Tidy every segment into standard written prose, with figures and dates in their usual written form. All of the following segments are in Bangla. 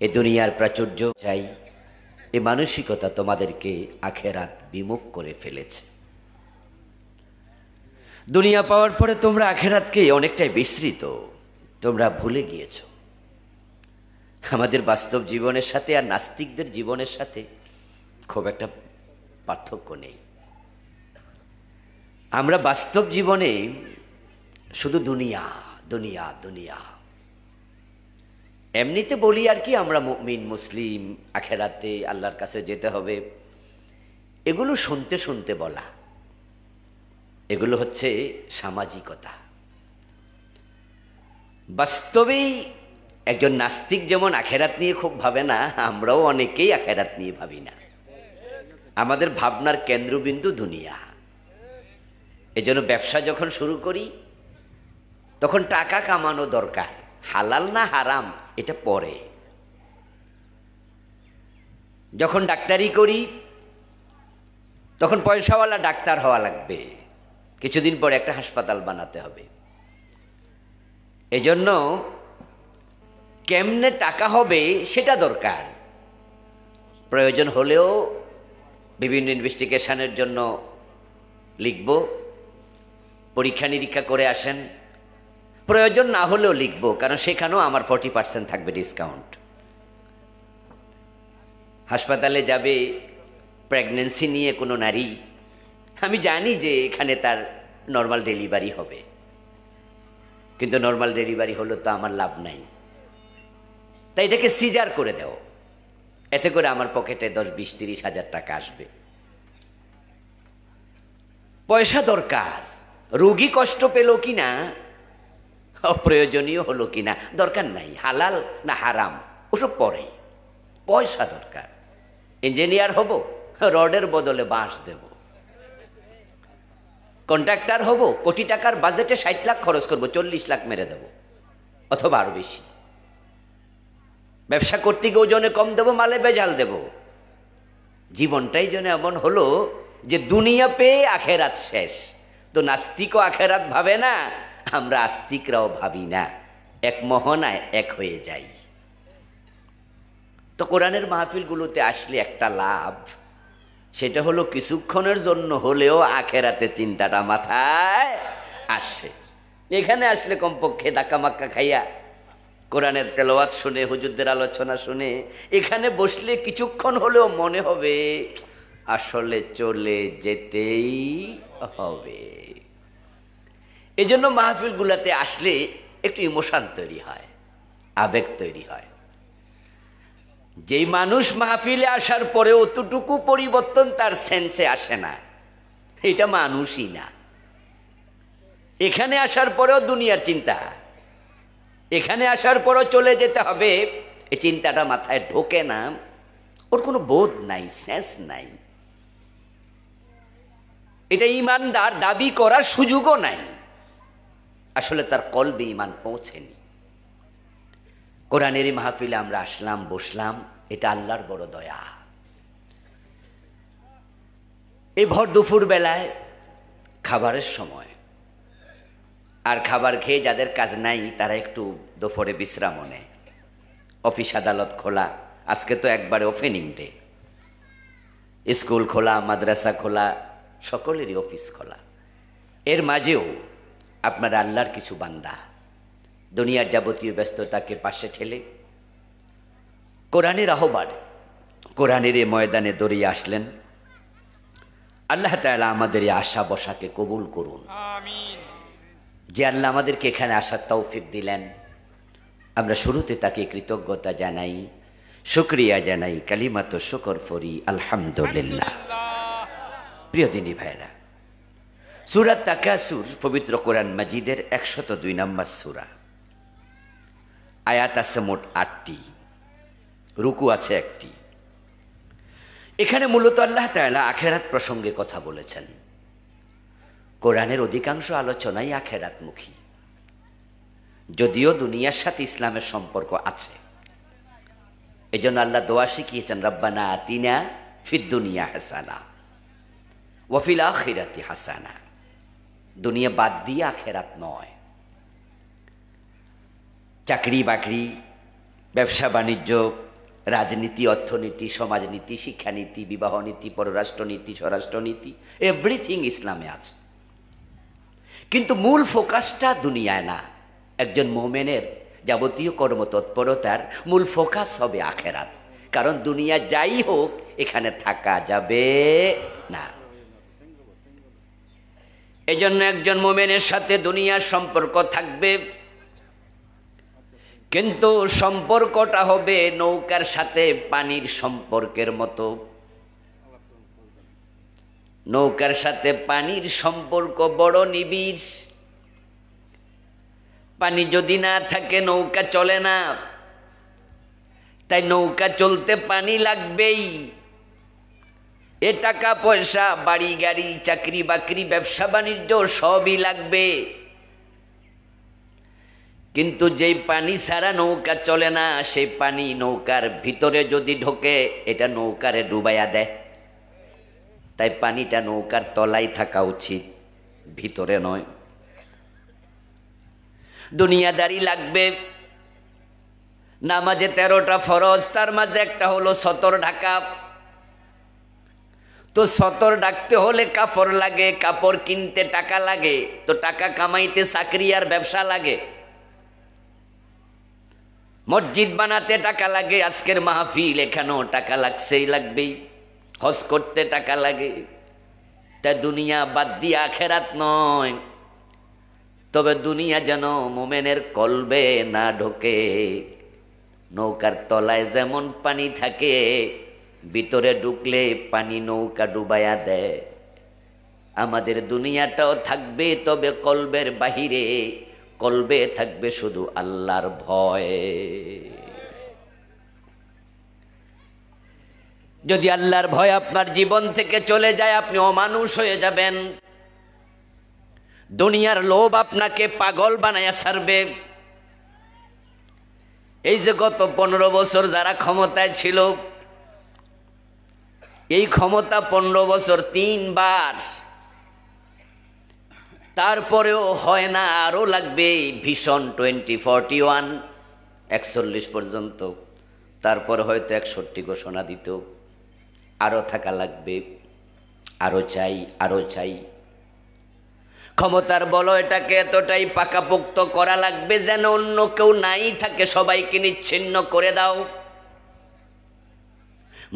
এ দুনিয়ার প্রাচুর্য চাই, এ মানসিকতা তোমাদেরকে আখেরাত বিমুখ করে ফেলেছে। দুনিয়া পাওয়ার পরে তোমরা আখেরাতকে অনেকটাই বিস্মৃত, তোমরা ভুলে গিয়েছ। আমাদের বাস্তব জীবনের সাথে আর নাস্তিকদের জীবনের সাথে খুব একটা পার্থক্য নেই। আমরা বাস্তব জীবনে শুধু দুনিয়া দুনিয়া দুনিয়া, এমনিতে বলি আর কি, আমরা মুমিন মুসলিম, আখেরাতে আল্লাহর কাছে যেতে হবে, এগুলো শুনতে শুনতে বলা, এগুলো হচ্ছে সামাজিকতা। বাস্তবেই একজন নাস্তিক যেমন আখেরাত নিয়ে খুব ভাবে না, আমরাও অনেকেই আখেরাত নিয়ে ভাবি না। আমাদের ভাবনার কেন্দ্রবিন্দু দুনিয়া। এজন্য ব্যবসা যখন শুরু করি তখন টাকা কামানো দরকার, হালাল না হারাম এটা পরে। যখন ডাক্তারি করি তখন পয়সাওয়ালা ডাক্তার হওয়া লাগবে, কিছুদিন পরে একটা হাসপাতাল বানাতে হবে। এজন্য কেমনে টাকা হবে সেটা দরকার। প্রয়োজন হলেও বিভিন্ন ইনভেস্টিগেশনের জন্য লিখব, পরীক্ষা নিরীক্ষা করে আসেন। প্রয়োজন না হলেও লিখব, কারণ সেখানেও আমার 40% থাকবে ডিসকাউন্ট। হাসপাতালে যাবে প্রেগন্যান্সি নিয়ে কোনো নারী, আমি জানি যে এখানে তার নর্মাল ডেলিভারি হবে, কিন্তু নর্মাল ডেলিভারি হলো তো আমার লাভ নাই, তাই এটাকে সিজার করে দাও, এতে করে আমার পকেটে 10-20-30 হাজার টাকা আসবে। পয়সা দরকার। রোগী কষ্ট পেল কিনা, অপ্রয়োজনীয় হলো কিনা, দরকার নাই, হালাল না হারাম ওসব পরে, পয়সা দরকার। ইঞ্জিনিয়ার হব, রডের বদলে বাঁশ দেব। কন্ট্রাক্টর হব, কোটি টাকার বাজেটে 60 লাখ খরচ করব, 40 লাখ মেরে দেব, অথবা আরো বেশি। ব্যবসা করতে গিয়ে ওজনে কম দেব, মালে বেজাল দেব। জীবনটাই যেন এমন হলো যে দুনিয়া পেয়ে আখেরাত শেষ। তো নাস্তিকও আখেরাত ভাবে না, আমরা আস্তিকরাও ভাবি না, এক মোহনায় এক হয়ে যাই। তো কোরআনের মাহফিলগুলোতে আসলে একটা লাভ, সেটা হলো কিছুক্ষণের জন্য হলেও আখেরাতে চিন্তাটা মাথায় আসে। এখানে আসলে কমপক্ষে ধাক্কা মাক্কা খাইয়া কোরআনের তেলাওয়াত শুনে, হুজুরদের আলোচনা শুনে এখানে বসলে কিছুক্ষণ হলেও মনে হবে আসলে চলে যেতেই হবে। এজন্য মাহফিলগুলোতে আসলে একটু ইমোশন তৈরি হয়, আবেগ তৈরি হয়। যেই মানুষ মাহফিলে আসার পরে অতটুকু পরিবর্তন তার সেন্সে আসে না, এটা মানুষই না। এখানে আসার পরেও দুনিয়ার চিন্তা, এখানে আসার পরও চলে যেতে হবে, এই চিন্তাটা মাথায় ঢোকে না, ওর কোনো বোধ নাই, সেন্স নাই। এটা ইমানদার দাবি করার সুযোগও নাই, আসলে তার কলবে ইমান পৌঁছেনি। কোরআনেরই মাহফিলে আমরা আসলাম, বসলাম, এটা আল্লাহর বড় দয়া। এই ভর দুপুর বেলায় খাবারের সময়, আর খাবার খেয়ে যাদের কাজ নাই তারা একটু দুপুরে বিশ্রাম নেয়। অফিস আদালত খোলা, আজকে তো একবারে ওপেনিং ডে, স্কুল খোলা, মাদ্রাসা খোলা, সকলেরই অফিস খোলা। এর মাঝেও আপনারা আল্লাহর কিছু বান্দা দুনিয়ার যাবতীয় ব্যস্ততাকে পাশে ঠেলে কোরআনের আহ্বান, কোরআনের এই ময়দানে দৌড়িয়ে আসলেন। আল্লাহ তাআলা আমাদের এই আশা বসাকে কবুল করুন, আমিন। যে আল্লাহ আমাদেরকে এখানে আসার তৌফিক দিলেন, আমরা শুরুতে তাকে কৃতজ্ঞতা জানাই, শুকরিয়া জানাই, কালিমাত শুকর ফরি, আলহামদুলিল্লাহ। প্রিয় দিনী ভাইরা, সূরা তাকাসুর পবিত্র কোরআন মাজিদের 102 নম্বর সূরা। আয়াত আছে মোট 8টি, রুকু আছে 1টি। এখানে মূলত আল্লাহ তাআলা আখেরাত প্রসঙ্গে কথা বলেছেন। কোরআনের অধিকাংশ আলোচনাই আখেরাতমুখী, যদিও দুনিয়ার সাথে ইসলামের সম্পর্ক আছে। এজন্য আল্লাহ দোয়া শিখিয়েছেন, রব্বানা আতিনা ফিদ দুনিয়া হাসানা ওয়া ফিল আখিরাতি হাসানা। দুনিয়া বাদ দিয়ে আখেরাত নয়। চাকরি বাকরি, ব্যবসা বাণিজ্য, রাজনীতি, অর্থনীতি, সমাজনীতি, শিক্ষানীতি, বিবাহনীতি, পররাষ্ট্রনীতি, স্বরাষ্ট্রনীতি, এভরিথিং ইসলামে আছে। কিন্তু মূল ফোকাসটা দুনিয়ায় না। একজন মোমেনের যাবতীয় কর্মতৎপরতার মূল ফোকাস হবে আখেরাত। কারণ দুনিয়া যাই হোক এখানে থাকা যাবে না। এজন্য একজন মোমেনের সাথে দুনিয়ার সম্পর্ক থাকবে, কিন্তু সম্পর্কটা হবে নৌকার সাথে পানির সম্পর্কের মতো। নৌকার সাথে পানির সম্পর্ক বড় নিবিড়। পানি যদি না থাকে নৌকা চলে না, তাই নৌকা চলতে পানি লাগবেই। এ টাকা পয়সা, বাড়ি গাড়ি, চাকরি বাকরি, ব্যবসা বাণিজ্য সবই লাগবে। কিন্তু যেই পানি ছাড়া নৌকা চলে না, সেই পানি নৌকার ভিতরে যদি ঢোকে এটা নৌকারে ডুবাইয়া দেয়। তাই পানিটা নৌকার তলায় থাকা উচিত, ভিতরে নয়। দুনিয়াদারি লাগবে। নামাজে 13টা ফরজ, তার মাঝে একটা হলো সতর ঢাকা। তো সতর ডাকতে হলে কাপড় লাগে, কাপড় কিনতে টাকা লাগে, তো টাকা কামাইতে চাকরি আর ব্যবসা লাগে। মসজিদ বানাতে টাকা লাগে, আজকের মাহফিল এখানেও টাকা লাগছেই, লাগবেই। হজ করতে টাকা লাগে। তা দুনিয়া বাদ দিয়ে আখেরাত নয়। তবে দুনিয়া যেন মোমেনের কলবে না ঢোকে। নৌকার তলায় যেমন পানি থাকে, ভিতরে ঢুকলে পানি নৌকা ডুবাইয়া দেয়। আমাদের দুনিয়াটাও থাকবে, তবে কলবের বাহিরে। কলবে থাকবে শুধু আল্লাহর ভয়। যদি আল্লাহর ভয় আপনার জীবন থেকে চলে যায়, আপনি অমানুষ হয়ে যাবেন। দুনিয়ার লোভ আপনাকে পাগল বানায়া ছাড়বে। এই যে গত 15 বছর যারা ক্ষমতায় ছিল, এই ক্ষমতা 15 বছর 3 বার, তারপরেও হয় না, আরো লাগবে। ভীষণ 2041 41 পর্যন্ত, তারপর হয়তো 61 ঘোষণা দিত। আরো থাকা লাগবে, আরো চাই, আরো চাই। ক্ষমতার বলয়টাকে এতটাই পাকাপোক্ত করা লাগবে যেন অন্য কেউ নাই থাকে, সবাইকে নিচ্ছিন্ন করে দাও।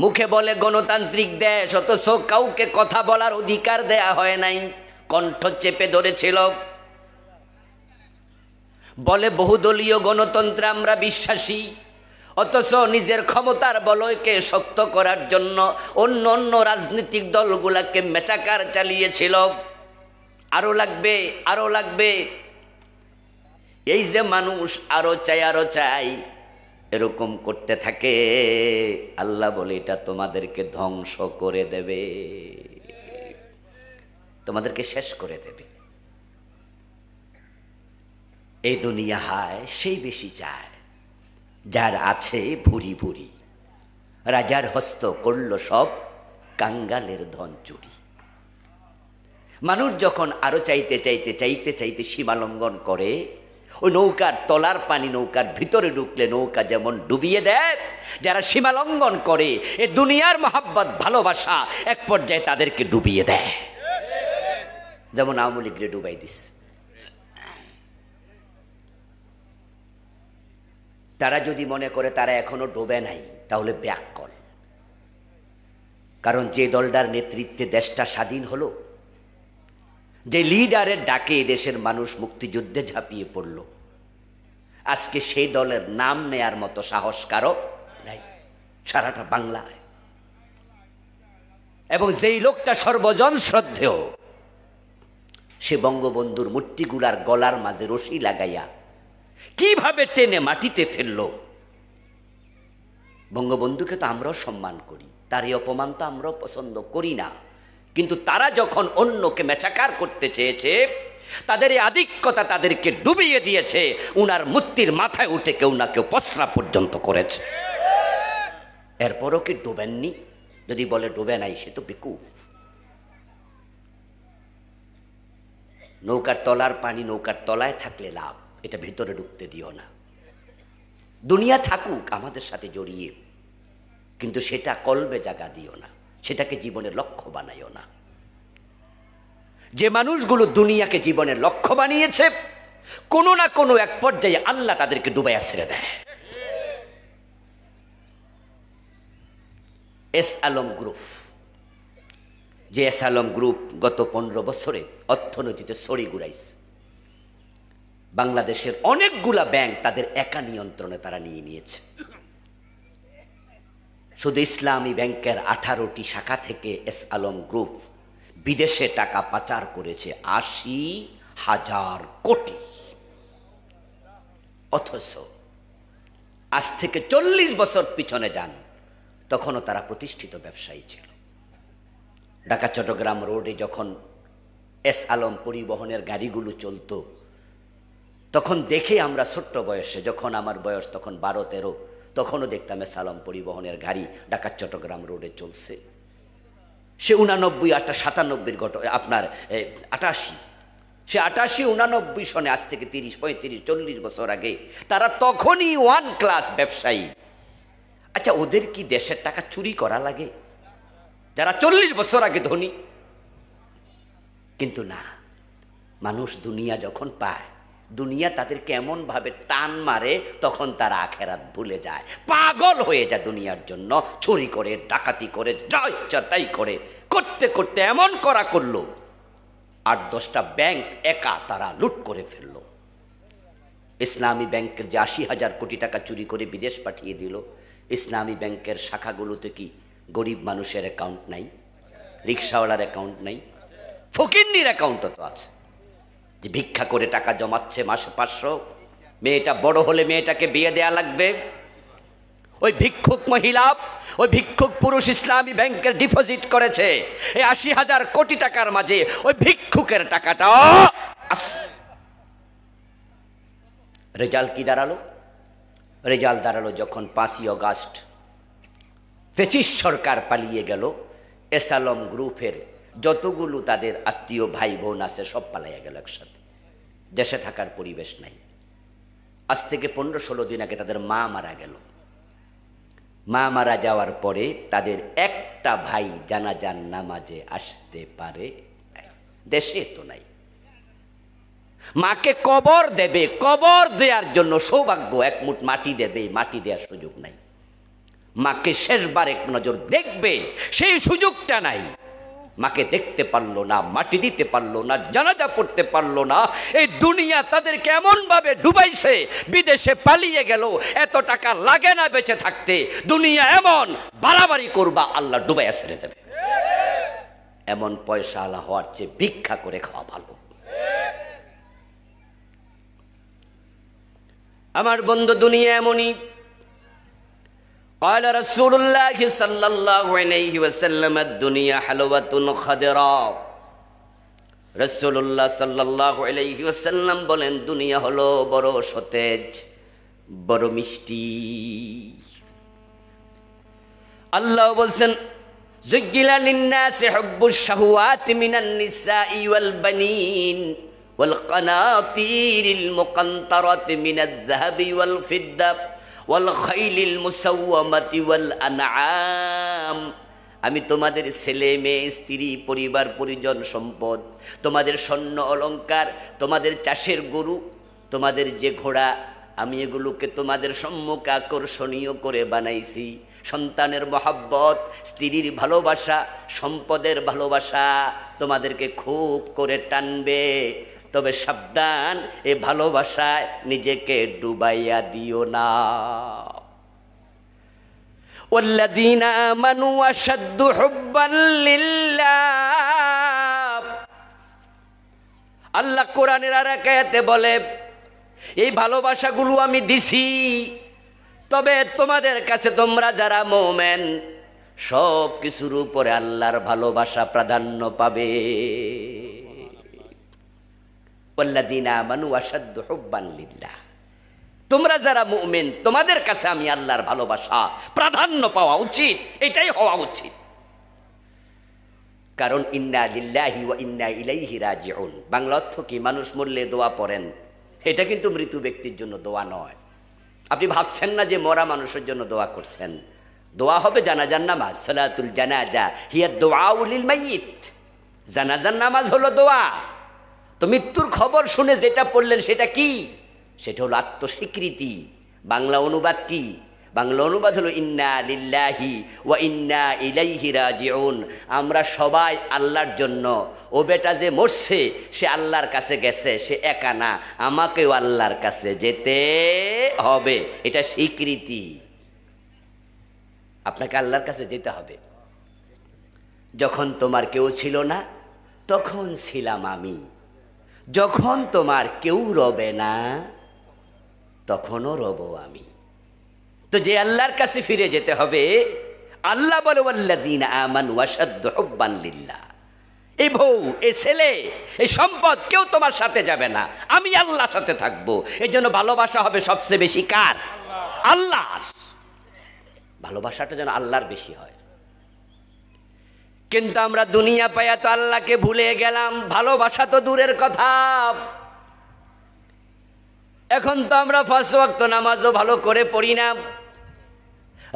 মুখে বলে গণতান্ত্রিক দেশ, অথচ কাউকে কথা বলার অধিকার দেয়া হয় নাই, কণ্ঠ চেপে ধরেছিল। বলে বহুদলীয় গণতন্ত্রে আমরা বিশ্বাসী, অথচ নিজের ক্ষমতার বলয়কে শক্ত করার জন্য অন্য অন্য রাজনৈতিক দলগুলাকে মেচাকার চালিয়েছিল। আরো লাগবে, আরো লাগবে। এই যে মানুষ আরো চাই, আরো চাই, এরকম করতে থাকে, আল্লাহ বলে এটা তোমাদেরকে ধ্বংস করে দেবে, তোমাদেরকে শেষ করে দেবে। এই দুনিয়া হায় সেই বেশি চায় যার আছে ভুরি ভুরি। রাজার হস্ত করল সব, কাঙ্গালের ধন চুরি। মানুষ যখন আরো চাইতে চাইতে চাইতে চাইতে সীমা লঙ্ঘন করে, ওই নৌকার তলার পানি নৌকার ভিতরে ঢুকলে নৌকা যেমন ডুবিয়ে দেয়, যারা সীমা লঙ্ঘন করে এ দুনিয়ার মহাব্বত ভালোবাসা এক পর্যায়ে তাদেরকে ডুবিয়ে দেয়। যেমন আওয়ামী লীগরে ডুবাই দিস। তারা যদি মনে করে তারা এখনো ডোবে নাই, তাহলে ব্যাককল। কারণ যে দলটার নেতৃত্বে দেশটা স্বাধীন হলো, যে লিডারের ডাকে দেশের মানুষ মুক্তিযুদ্ধে ঝাঁপিয়ে পড়ল, আজকে সেই দলের নাম নেয়ার মতো সাহস কারো নাই সারাটা বাংলায়। এবং যেই লোকটা সর্বজন শ্রদ্ধেয়, সে বঙ্গবন্ধুর মূর্তিগুলার গলার মাঝে রশি লাগাইয়া কিভাবে টেনে মাটিতে ফেলল। বঙ্গবন্ধুকে তো আমরাও সম্মান করি, তার এই অপমান তো আমরাও পছন্দ করি না। কিন্তু তারা যখন অন্যকে মেচাকার করতে চেয়েছে, তাদের এই আধিক্যতা তাদেরকে ডুবিয়ে দিয়েছে। উনার মূর্তির মাথায় উঠে কেউ না কেউ পসরা পর্যন্ত করেছে। এরপরও কি ডুবেননি? যদি বলে ডুবে নাই, সে তো বেকুফ। নৌকার তলার পানি নৌকার তলায় থাকলে লাভ, এটা ভিতরে ঢুকতে দিও না। দুনিয়া থাকুক আমাদের সাথে জড়িয়ে, কিন্তু সেটা কলবে জায়গা দিও না, সেটাকে জীবনের লক্ষ্য বানাইও না। যে মানুষগুলো দুনিয়াকে জীবনের লক্ষ্য বানিয়েছে, কোনো না কোনো এক পর্যায়ে আল্লাহ তাদেরকে ডুবাইয়া ছেড়ে দেয়। এস আলম গ্রুপ, যে এস আলম গ্রুপ গত 15 বছরে অর্থনীতিতে ছড়ি ঘুরাইছে। বাংলাদেশের অনেকগুলা ব্যাংক তাদের একা নিয়ন্ত্রণে তারা নিয়ে নিয়েছে। শুধু ইসলামী ব্যাংকের 18টি শাখা থেকে এস আলম গ্রুপ বিদেশে টাকা পাচার করেছে 80,000 কোটি। অথচ আজ থেকে 40 বছর পিছনে যান, তখনও তারা প্রতিষ্ঠিত ব্যবসায়ী ছিল। ঢাকা চট্টগ্রাম রোডে যখন এস আলম পরিবহনের গাড়িগুলো চলতো, তখন দেখে আমরা ছোট্ট বয়সে, যখন আমার বয়স তখন 12-13, তখনও দেখতাম এস আলম পরিবহনের গাড়ি ঢাকা চট্টগ্রাম রোডে চলছে। সে 89, 97 ঘটনা, আপনার 88, সে 88, 89 সনে, আজ থেকে 30, 35, 40 বছর আগে তারা তখনই ওয়ান ক্লাস ব্যবসায়ী। আচ্ছা, ওদের কি দেশের টাকা চুরি করা লাগে যারা 40 বছর আগে ধনী? কিন্তু না, মানুষ দুনিয়া যখন পায়, দুনিয়া তাদেরকে এমন ভাবে টান মারে, তখন তারা আখেরাত ভুলে যায়, পাগল হয়ে যায় দুনিয়ার জন্য। চুরি করে, ডাকাতি করে, যা ইচ্ছা তাই করে, করতে করতে এমন করা করলো 8-10টা ব্যাংক একা তারা লুট করে ফেলল। ইসলামী ব্যাংকের যে 80,000 কোটি টাকা চুরি করে বিদেশ পাঠিয়ে দিল, ইসলামী ব্যাংকের শাখাগুলোতে কি গরিব মানুষের অ্যাকাউন্ট নাই? রিক্সাওয়ালার অ্যাকাউন্ট নাই? ফকিন্নির অ্যাকাউন্টও তো আছে, যে ভিক্ষা করে টাকা জমাচ্ছে মাসে 500, মেয়েটা বড় হলে মেয়েটাকে বিয়ে দেয়া লাগবে। ওই ভিক্ষুক মহিলা, ওই ভিক্ষুক পুরুষ ইসলামী ব্যাংকের ডিপোজিট করেছে এই 80,000 কোটি টাকার মাঝে। ওই ভিক্ষুকের টাকাটা রেজাল্ট কি দাঁড়ালো? রেজাল্ট দাঁড়ালো যখন 5ই আগস্ট ফ্যাসিস্ট সরকার পালিয়ে গেল, এস আলম গ্রুপের যতগুলো তাদের আত্মীয় ভাই বোন আছে সব পালাইয়া গেল একসাথে। দেশে থাকার পরিবেশ নাই। আজ থেকে 15-16 দিন আগে তাদের মা মারা গেল। মা মারা যাওয়ার পরে তাদের একটা ভাই জানাজার নামাজে আসতে পারে নাই, দেশে তো নাই। মাকে কবর দেবে, কবর দেওয়ার জন্য সৌভাগ্য, এক মুঠ মাটি দেবে, মাটি দেওয়ার সুযোগ নাই। মাকে শেষবার এক নজর দেখবে, সেই সুযোগটা নাই। মাকে দেখতে পারলো না, মাটি দিতে পারলো না, জানাজা পড়তে পারলো না। এই দুনিয়া তাদেরকে এমন ভাবে ডুবাইছে, বিদেশে পালিয়ে গেল। এত টাকা লাগে না বেঁচে থাকতে, দুনিয়া এমন বাড়াবাড়ি করবা, আল্লাহ ডুবাইয়া ছেড়ে দেবে। এমন পয়সা আলা হওয়ার চেয়ে ভিক্ষা করে খাওয়া ভালো। আমার বন্ধু, দুনিয়া এমনই। قال رسول الله صلى الله عليه وسلم الدنيا حلوة خضراء। রাসূলুল্লাহ সাল্লাল্লাহু আলাইহি ওয়াসাল্লাম বলেন, দুনিয়া হলো বড় সতেজ, বড় মিষ্টি। আল্লাহ বলছেন, যুজ্জিলা লিন-নাসি হুব্বুশ শাহওয়াতি মিনান নিসাই ওয়াল বানিন ওয়াল কানাতিরিল মুকান্তারাতি মিনাজ যাহাবি ওয়াল ফিদ্দা ওয়াল খাইলিল মুসাওয়ামাতি ওয়াল আনআম। আমি তোমাদের ছেলে মেয়ে, স্ত্রী, পরিবার, পরিজন, সম্পদ, তোমাদের স্বর্ণ অলংকার, তোমাদের চাষের গরু, তোমাদের যে ঘোড়া, আমি এগুলোকে তোমাদের সম্মুখে আকর্ষণীয় করে বানাইছি। সন্তানের মহাব্বত, স্ত্রীর ভালোবাসা, সম্পদের ভালোবাসা তোমাদেরকে খুব করে টানবে। তবে সাবধান, এ ভালোবাসায় নিজেকে ডুবাইয়া দিও না। ওয়াল্লাযীনা আমানু আশাদ্দু হুব্বান লিল্লাহ। আল্লাহ কোরআনের আর এক আয়াতে বলে, এই ভালোবাসাগুলো আমি দিছি, তবে তোমাদের কাছে তোমরা যারা মুমিন, সব কিছুর উপরে আল্লাহর ভালোবাসা প্রাধান্য পাবে। ওয়াল্লাযীনা আমানু আশাদ্দু হুব্বান লিল্লাহ। তোমরা যারা মুমিন, তোমাদের কাছে আমি আল্লাহর ভালোবাসা প্রাধান্য পাওয়া উচিত, এটাই হওয়া উচিত। কারণ ইন্না লিল্লাহি ওয়া ইন্না ইলাইহি রাজিউন, বাংলা অর্থ কি? মানুষ মরলে দোয়া পড়েন, এটা কিন্তু মৃত ব্যক্তির জন্য দোয়া নয়। আপনি ভাবছেন না যে মরা মানুষের জন্য দোয়া করছেন, দোয়া হবে জানাজার নামাজ, সালাতুল জানাজা হিয়া দুআউ লিল মাইয়িত। জানাজার নামাজ হলো দোয়া। তো মৃত্যুর খবর শুনে যেটা পড়লেন সেটা কি? সেটা হলো আত্মস্বীকৃতি। বাংলা অনুবাদ কি? বাংলা অনুবাদ হলো ইন্না লিল্লাহি ওয়া ইন্না ইলাইহি রাজিউন। আমরা সবাই আল্লাহর জন্য। ও বেটা যে মরছে সে আল্লাহর কাছে গেছে, সে একা না, আমাকেও আল্লাহর কাছে যেতে হবে। এটা স্বীকৃতি। আপনাকে আল্লাহর কাছে যেতে হবে। যখন তোমার কেউ ছিল না তখন ছিলাম আমি, যখন তোমার কেউ রবে না তখনও রব আমি। তো যে আল্লাহর কাছে ফিরে যেতে হবে, আল্লাহ বলে ওয়াল্লাযীনা আমানু আশাদ্দু হুব্বান লিল্লাহ। এই বউ, এই ছেলে, এই সম্পদ কেউ তোমার সাথে যাবে না, আমি আল্লাহর সাথে থাকবো। এই জন্য ভালোবাসা হবে সবচেয়ে বেশি কার? আল্লাহর। ভালোবাসাটা যেন আল্লাহর বেশি হয়। কিন্তু আমরা দুনিয়া পাইয়া তো আল্লাহকে ভুলে গেলাম, ভালোবাসা তো দূরের কথা। এখন তো আমরা 5 ওয়াক্ত নামাজও ভালো করে পড়ি না,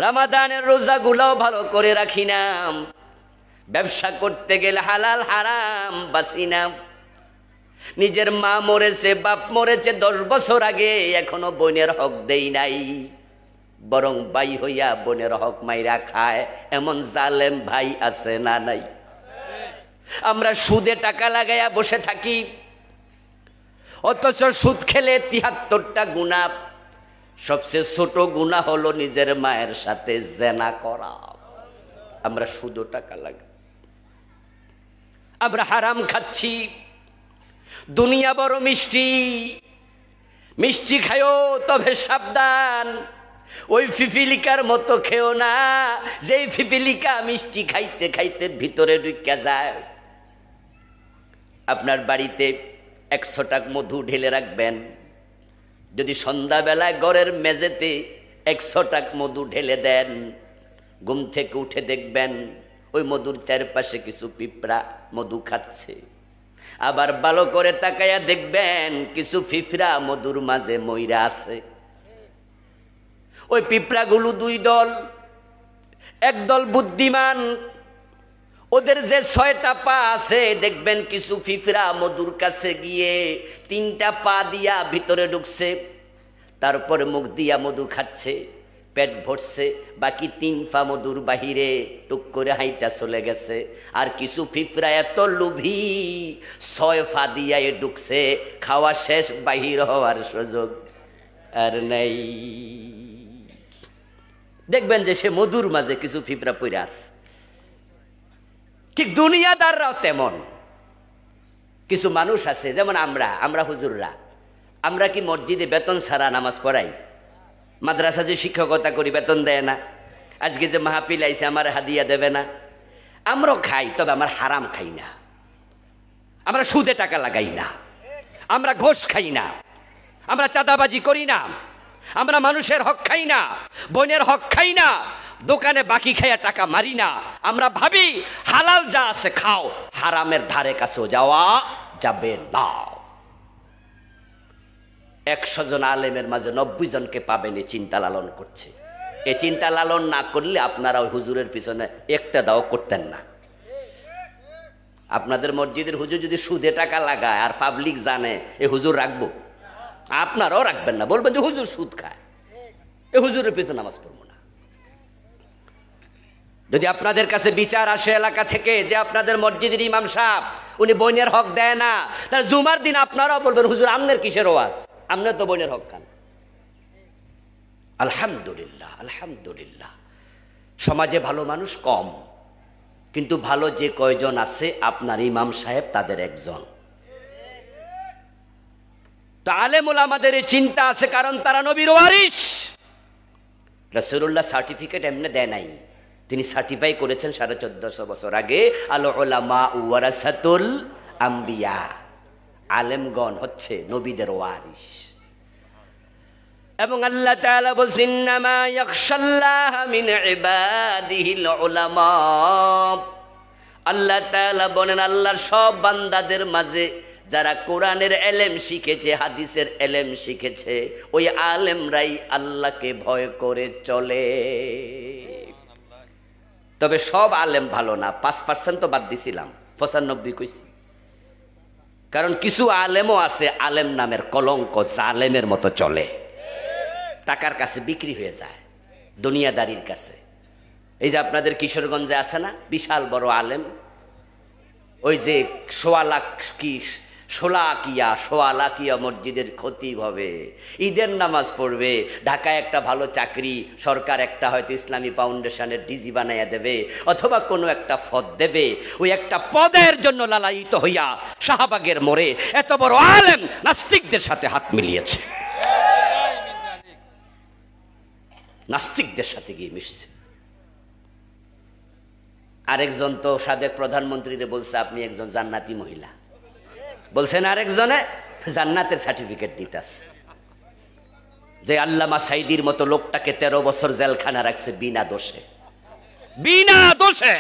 রমাদানের রোজাগুলোও ভালো করে রাখি না, ব্যবসা করতে গেলে হালাল হারাম বাসি না। নিজের মা মরেছে, বাপ মরেছে 10 বছর আগে, এখনো বোনের হক দেই নাই, বরং ভাই হইয়া বোনের হক মাইরা খায়, এমন জালেম ভাই আছে না নাই? আমরা সুদে টাকা লাগাইয়া বসে থাকি, অথচ সুদ খেলে 73টা গুনাহ। সবচেয়ে ছোট গুনাহ হলো নিজের মায়ের সাথে জেনা করা। আমরা সুদও টাকা লাগাই, আমরা হারাম খাচ্ছি। দুনিয়া বড় মিষ্টি, মিষ্টি খায়ও তবে সাবধান। ওই পিপিলিকার মতো খেও না, যেই পিপিলিকা মিষ্টি খাইতে খাইতে ভিতরে ঢুকে যায়। আপনার বাড়িতে 100 টাকা মধু ঢেলে রাখবেন, যদি সন্ধ্যাবেলায় ঘরের মেঝেতে 100 টাকা মধু ঢেলে দেন, ঘুম থেকে উঠে দেখবেন ওই মধুর চারপাশে কিছু পিঁপড়া মধু খাচ্ছে। আবার ভালো করে তাকাইয়া দেখবেন কিছু পিঁপড়া মধুর মাঝে মইরা আছে। ওই পিঁপড়াগুলো 2 দল। এক দল বুদ্ধিমান, ওদের যে 6টা পা আছে, দেখবেন কিছু পিঁপড়া মধুর কাছে গিয়ে 3টা পা দিয়া ভিতরে ঢুকছে, তারপরে মুখ দিয়া মধু খাচ্ছে, পেট ভরছে, বাকি 3 পা মধুর বাহিরে টুক করে হাইটা চলে গেছে। আর কিছু পিঁপড়া এত লোভী 6 পা দিয়া ঢুকছে, খাওয়া শেষ, বাহির হওয়ার সুযোগ আর নাই। দেখবেন যে সে মধুর মাঝে কিছু পিঁপড়া পড়ে আছে। ঠিক দুনিয়াদাররাও তেমন। কিছু মানুষ আছে, যেমন আমরা হুজুররা, আমরা কি মসজিদে বেতন ছাড়া নামাজ পড়াই? মাদ্রাসা যে শিক্ষকতা করি বেতন দেয় না? আজকে যে মাহফিল আইছে আমার হাদিয়া দেবে না? আমরাও খাই, তবে আমার হারাম খাই না, আমরা সুদে টাকা লাগাই না, আমরা ঘোষ খাই না, আমরা চাঁদাবাজি করি না, আমরা মানুষের হক খাই না, বোনের হক খাই না, দোকানে বাকি খাইয়া টাকা মারি না। আমরা ভাবি হালাল যা আছে খাও, হারামের ধারে কাছেও যাওয়া যাবে না। 100 জন আলেমের মাঝে 90 জনকে পাবেন এই চিন্তা লালন করছে। এই চিন্তা লালন না করলে আপনারা ওই হুজুরের পিছনে একটা দাও করতেন না। আপনাদের মসজিদের হুজুর যদি সুদে টাকা লাগায় আর পাবলিক জানে, এ হুজুর রাখবো? আপনারাও রাখবেন না, বলবেন যে হুজুর সুদ খায়, এ হুজুরের পিছনে নামাজ পড়বো না। যদি আপনাদের কাছে বিচার আসে এলাকা থেকে যে আপনাদের মসজিদের ইমাম সাহেব উনি বোনের হক দেয় না, তাহলে জুমার দিন আপনারাও বলবেন হুজুর আমনের কিসের ওয়াজ, আমনের তো বোনের হক খান। আলহামদুলিল্লাহ, আলহামদুলিল্লাহ, সমাজে ভালো মানুষ কম, কিন্তু ভালো যে কয়জন আছে আপনার ইমাম সাহেব তাদের একজন। তো আলেম ওলামাদের এই চিন্তা আছে, কারণ তারা নবীর ওয়ারিস। রাসূলুল্লাহ সার্টিফিকেট এমনি দেয় নাই, তিনি সার্টিফাই করেছেন 1450 বছর আগে। আল উলামা ওয়ারাসাতুল আম্বিয়া, আলেমগণ হচ্ছে নবীদের ওয়ারিস। এবং আল্লাহ তাআলা বলেন ইন্নামা ইয়াখশাল্লাহা মিন ইবাদিহিল উলামা। আল্লাহ তাআলা বলেন আল্লাহর সব বান্দাদের মাঝে যারা কোরআনের এলেম শিখেছে, হাদিসের এলেম শিখেছে, ওই আলেমরাই আল্লাহকে ভয় করে চলে। তবে সব আলেম ভালো না, 5% তো বাদ দিছিলাম, 95 কইছি। কারণ কিছু আলেমও আছে, আলেম নামের কলঙ্ক, জালেমের মতো চলে, টাকার কাছে বিক্রি হয়ে যায়, দুনিয়াদারির কাছে। এই যে আপনাদের কিশোরগঞ্জে আছে না বিশাল বড় আলেম, ওই যে 16 মসজিদের খতিব হবে, ঈদের নামাজ পড়বে, ঢাকায় একটা ভালো চাকরি, সরকার একটা হয়তো ইসলামী ফাউন্ডেশনের ডিজি বানাইয়া দেবে, অথবা কোনো একটা পদ দেবে। ওই একটা পদের জন্য লালায়িত হইয়া শাহবাগের মোড়ে এত বড় আলেম নাস্তিকদের সাথে হাত মিলিয়েছে, নাস্তিকদের সাথে গিয়ে মিশছে। আরেকজন তো সাবেক প্রধানমন্ত্রীরে বলছে আপনি একজন জান্নাতি মহিলা, বলছেন আরেকজনে জান্নাতের সার্টিফিকেট দিতেছে। যে আল্লামা সাইদির মতো লোকটাকে 13 বছর জেলখানা রাখছে বিনা দোষে, বিনা দোষে।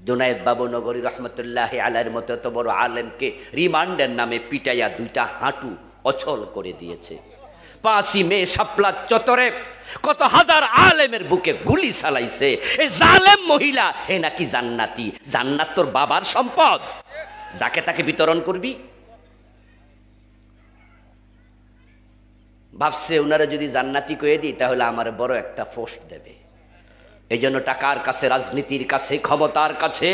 জুনায়েদ বাবু নগরী রহমতুল্লাহ আলাইহির মতো এত বড় আলেমকে রিমান্ডের নামে পিটাইয়া 2টা হাঁটু অচল করে দিয়েছে। 5ই মে শাপলা চত্বরে কত হাজার আলেমের বুকে গুলি চালাইছে। এই জালেম মহিলা হে নাকি জান্নাতি। জান্নাত তোর বাবার সম্পদ, যাকে তাকে বিতরণ করবি। ভাবছে ওনারা যদি জান্নাতি কয়ে দিই তাহলে আমার বড় একটা পোস্ট দেবে। এই জন্য টাকার কাছে, রাজনীতির কাছে, ক্ষমতার কাছে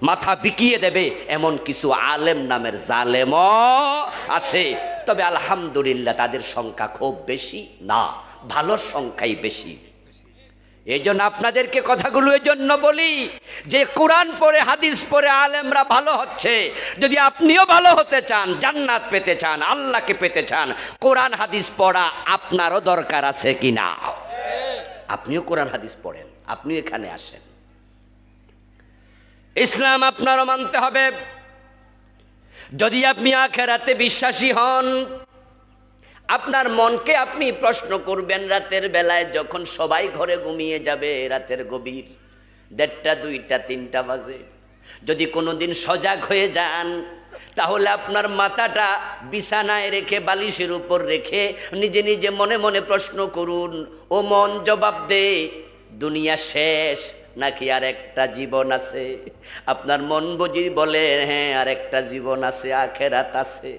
মাথা বিকিয়ে দেবে এমন কিছু আলেম নামের জালেম আছে। তবে আলহামদুলিল্লাহ তাদের সংখ্যা খুব বেশি না, ভালোর সংখ্যাই বেশি। এই জন্য আপনাদেরকে কথাগুলো এই জন্য বলি যে কোরআন পড়ে হাদিস পড়ে আলেমরা ভালো হচ্ছে। যদি আপনিও ভালো হতে চান, জান্নাত পেতে চান, আল্লাহকে পেতে চান, কোরআন হাদিস পড়া আপনারও দরকার আছে কিনা? আপনিও কোরআন হাদিস পড়েন, আপনিও এখানে আসেন। ইসলাম আপনারও মানতে হবে। যদি আপনি আখিরাতে বিশ্বাসী হন, আপনার মনকে আপনি প্রশ্ন করবেন রাতের বেলায়, যখন সবাই ঘরে ঘুমিয়ে যাবে, রাতের গভীর 1:30, 2টা, 3টা বাজে, যদি কোনোদিন সজাগ হয়ে যান, তাহলে আপনার মাথাটা বিছানায় রেখে, বালিশের উপর রেখে নিজে নিজে মনে মনে প্রশ্ন করুন, ও মন জবাব দে, দুনিয়া শেষ নাকি আর একটা জীবন আছে? আপনার মন বুঝি বলে হ্যাঁ আর একটা জীবন আছে, আখেরাত আছে।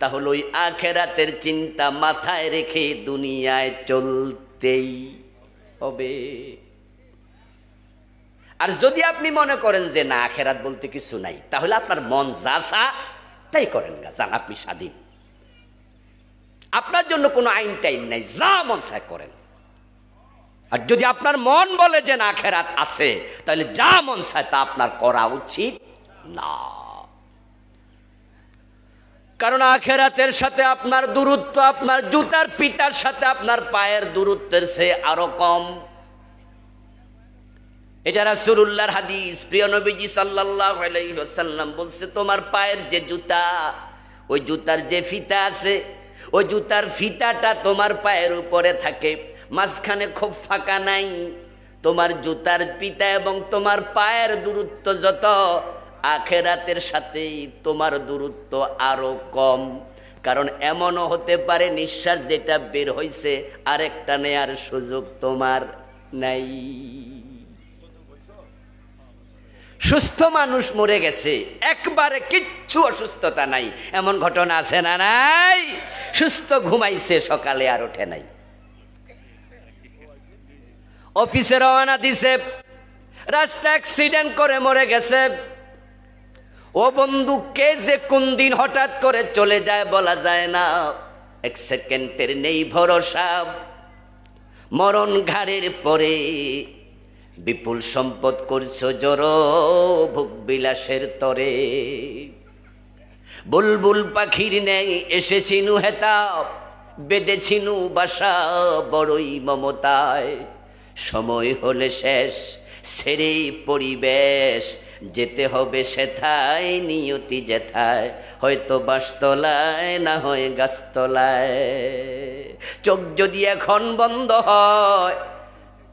তাহলে ওই আখেরাতের চিন্তা মাথায় রেখে দুনিয়ায় চলতেই হবে। আর যদি আপনি মনে করেন যে না আখেরাত বলতে কিছু নাই, তাহলে আপনার মন যা চা তাই করেন গা, যান, আপনি স্বাধীন। আপনার জন্য কোনো আইন টাইন নাই, যা মন চায় করেন। আর যদি আপনার মন বলে যে না আখেরাত আছে, তাহলে যা মন চায় তা আপনার করা উচিত না। কারণ আখেরাতের সাথে আপনার দূরত্ব আপনার জুতার পিতার সাথে আপনার পায়ের দূরত্বের চেয়ে আরো কম। এটা রাসূলুল্লাহর হাদিস। প্রিয় নবীজি সাল্লাল্লাহু আলাইহি ওয়াসাল্লাম বলছে, তোমার পায়ের যে জুতা, ওই জুতার যে ফিতা আছে, ওই জুতার ফিতাটা তোমার পায়ের উপরে থাকে, মাঝখানে খুব ফাঁকা নাই। তোমার জুতার পিতা এবং তোমার পায়ের দূরত্ব যত, আখেরাতের সাথে তোমার দূরত্ব আরো কম। কারণ এমনও হতে পারে নিঃশ্বাস যেটা বের হইছে আরেকটা নেয়ার সুযোগ তোমার নাই। সুস্থ মানুষ মরে গেছে, একবারে কিচ্ছু অসুস্থতা নাই, এমন ঘটনা আছে না নাই? সুস্থ ঘুমাইছে, সকালে আর ওঠে নাই। অফিসে রওনা দিছে, রাস্তা অ্যাক্সিডেন্ট করে মরে গেছে। ও বন্ধু, কে যে কোন দিন হঠাৎ করে চলে যায় বলা যায় না, 1 সেকেন্ডের নেই ভরসা। মরণ ঘাড়ের পরে, বিপুল সম্পদ করছো জড়ো ভোগ বিলাসের তরে। বুলবুল পাখির নেই এসেছিনু হেতা, বেঁধেছিনু বাসা বড়ই মমতায়। সময় হলে শেষ, ছেড়ে পরিবেশ, যেতে হবে সেথায়, নিয়তি যেথায়, হয়তো বাঁশতলায় না হয় গাছতলায়। চোখ যদি এখন বন্ধ হয়,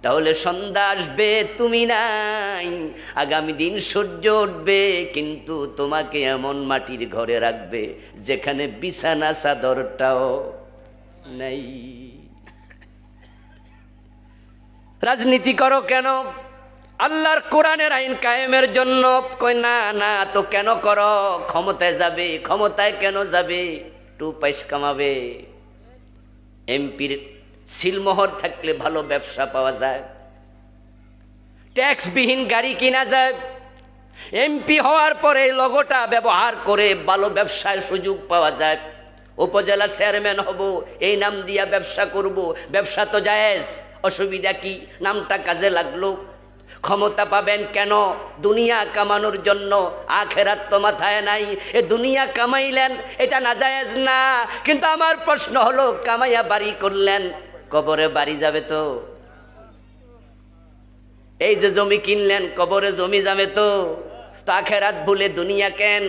তাহলে সন্ধ্যা আসবে, তুমি নাই। আগামী দিন সূর্য উঠবে, কিন্তু তোমাকে এমন মাটির ঘরে রাখবে যেখানে বিছানা চাদরটাও নাই। রাজনীতি করো কেন? আল্লাহর কোরআনের আইন কায়েমের জন্য কই না না তো কেন করো, ক্ষমতায় যাবে, ক্ষমতায় কেন যাবে, টু পয়সা কামাবে। এমপির সিলমোহর থাকলে ভালো ব্যবসা পাওয়া যায়, ট্যাক্সবিহীন গাড়ি কিনা যায়, এমপি হওয়ার পরে লগোটা ব্যবহার করে ভালো ব্যবসার সুযোগ পাওয়া যায়। উপজেলা চেয়ারম্যান হব, এই নাম দিয়া ব্যবসা করব, ব্যবসা তো জায়েজ, অসুবিধা কি, নামটা কাজে লাগলো। ক্ষমতা পাবেন কেন? দুনিয়া কামানোর জন্য, আখেরাত তো মাথায় নাই। এ দুনিয়া কামাইলেন, এটা নাজায়েজ না, কিন্তু আমার প্রশ্ন হলো কামাইয়া বাড়ি করলেন, কবরে বাড়ি যাবে তো? এই যে জমি কিনলেন, কবরে জমি যাবে তো? তো আখেরাত ভুলে দুনিয়া কেন?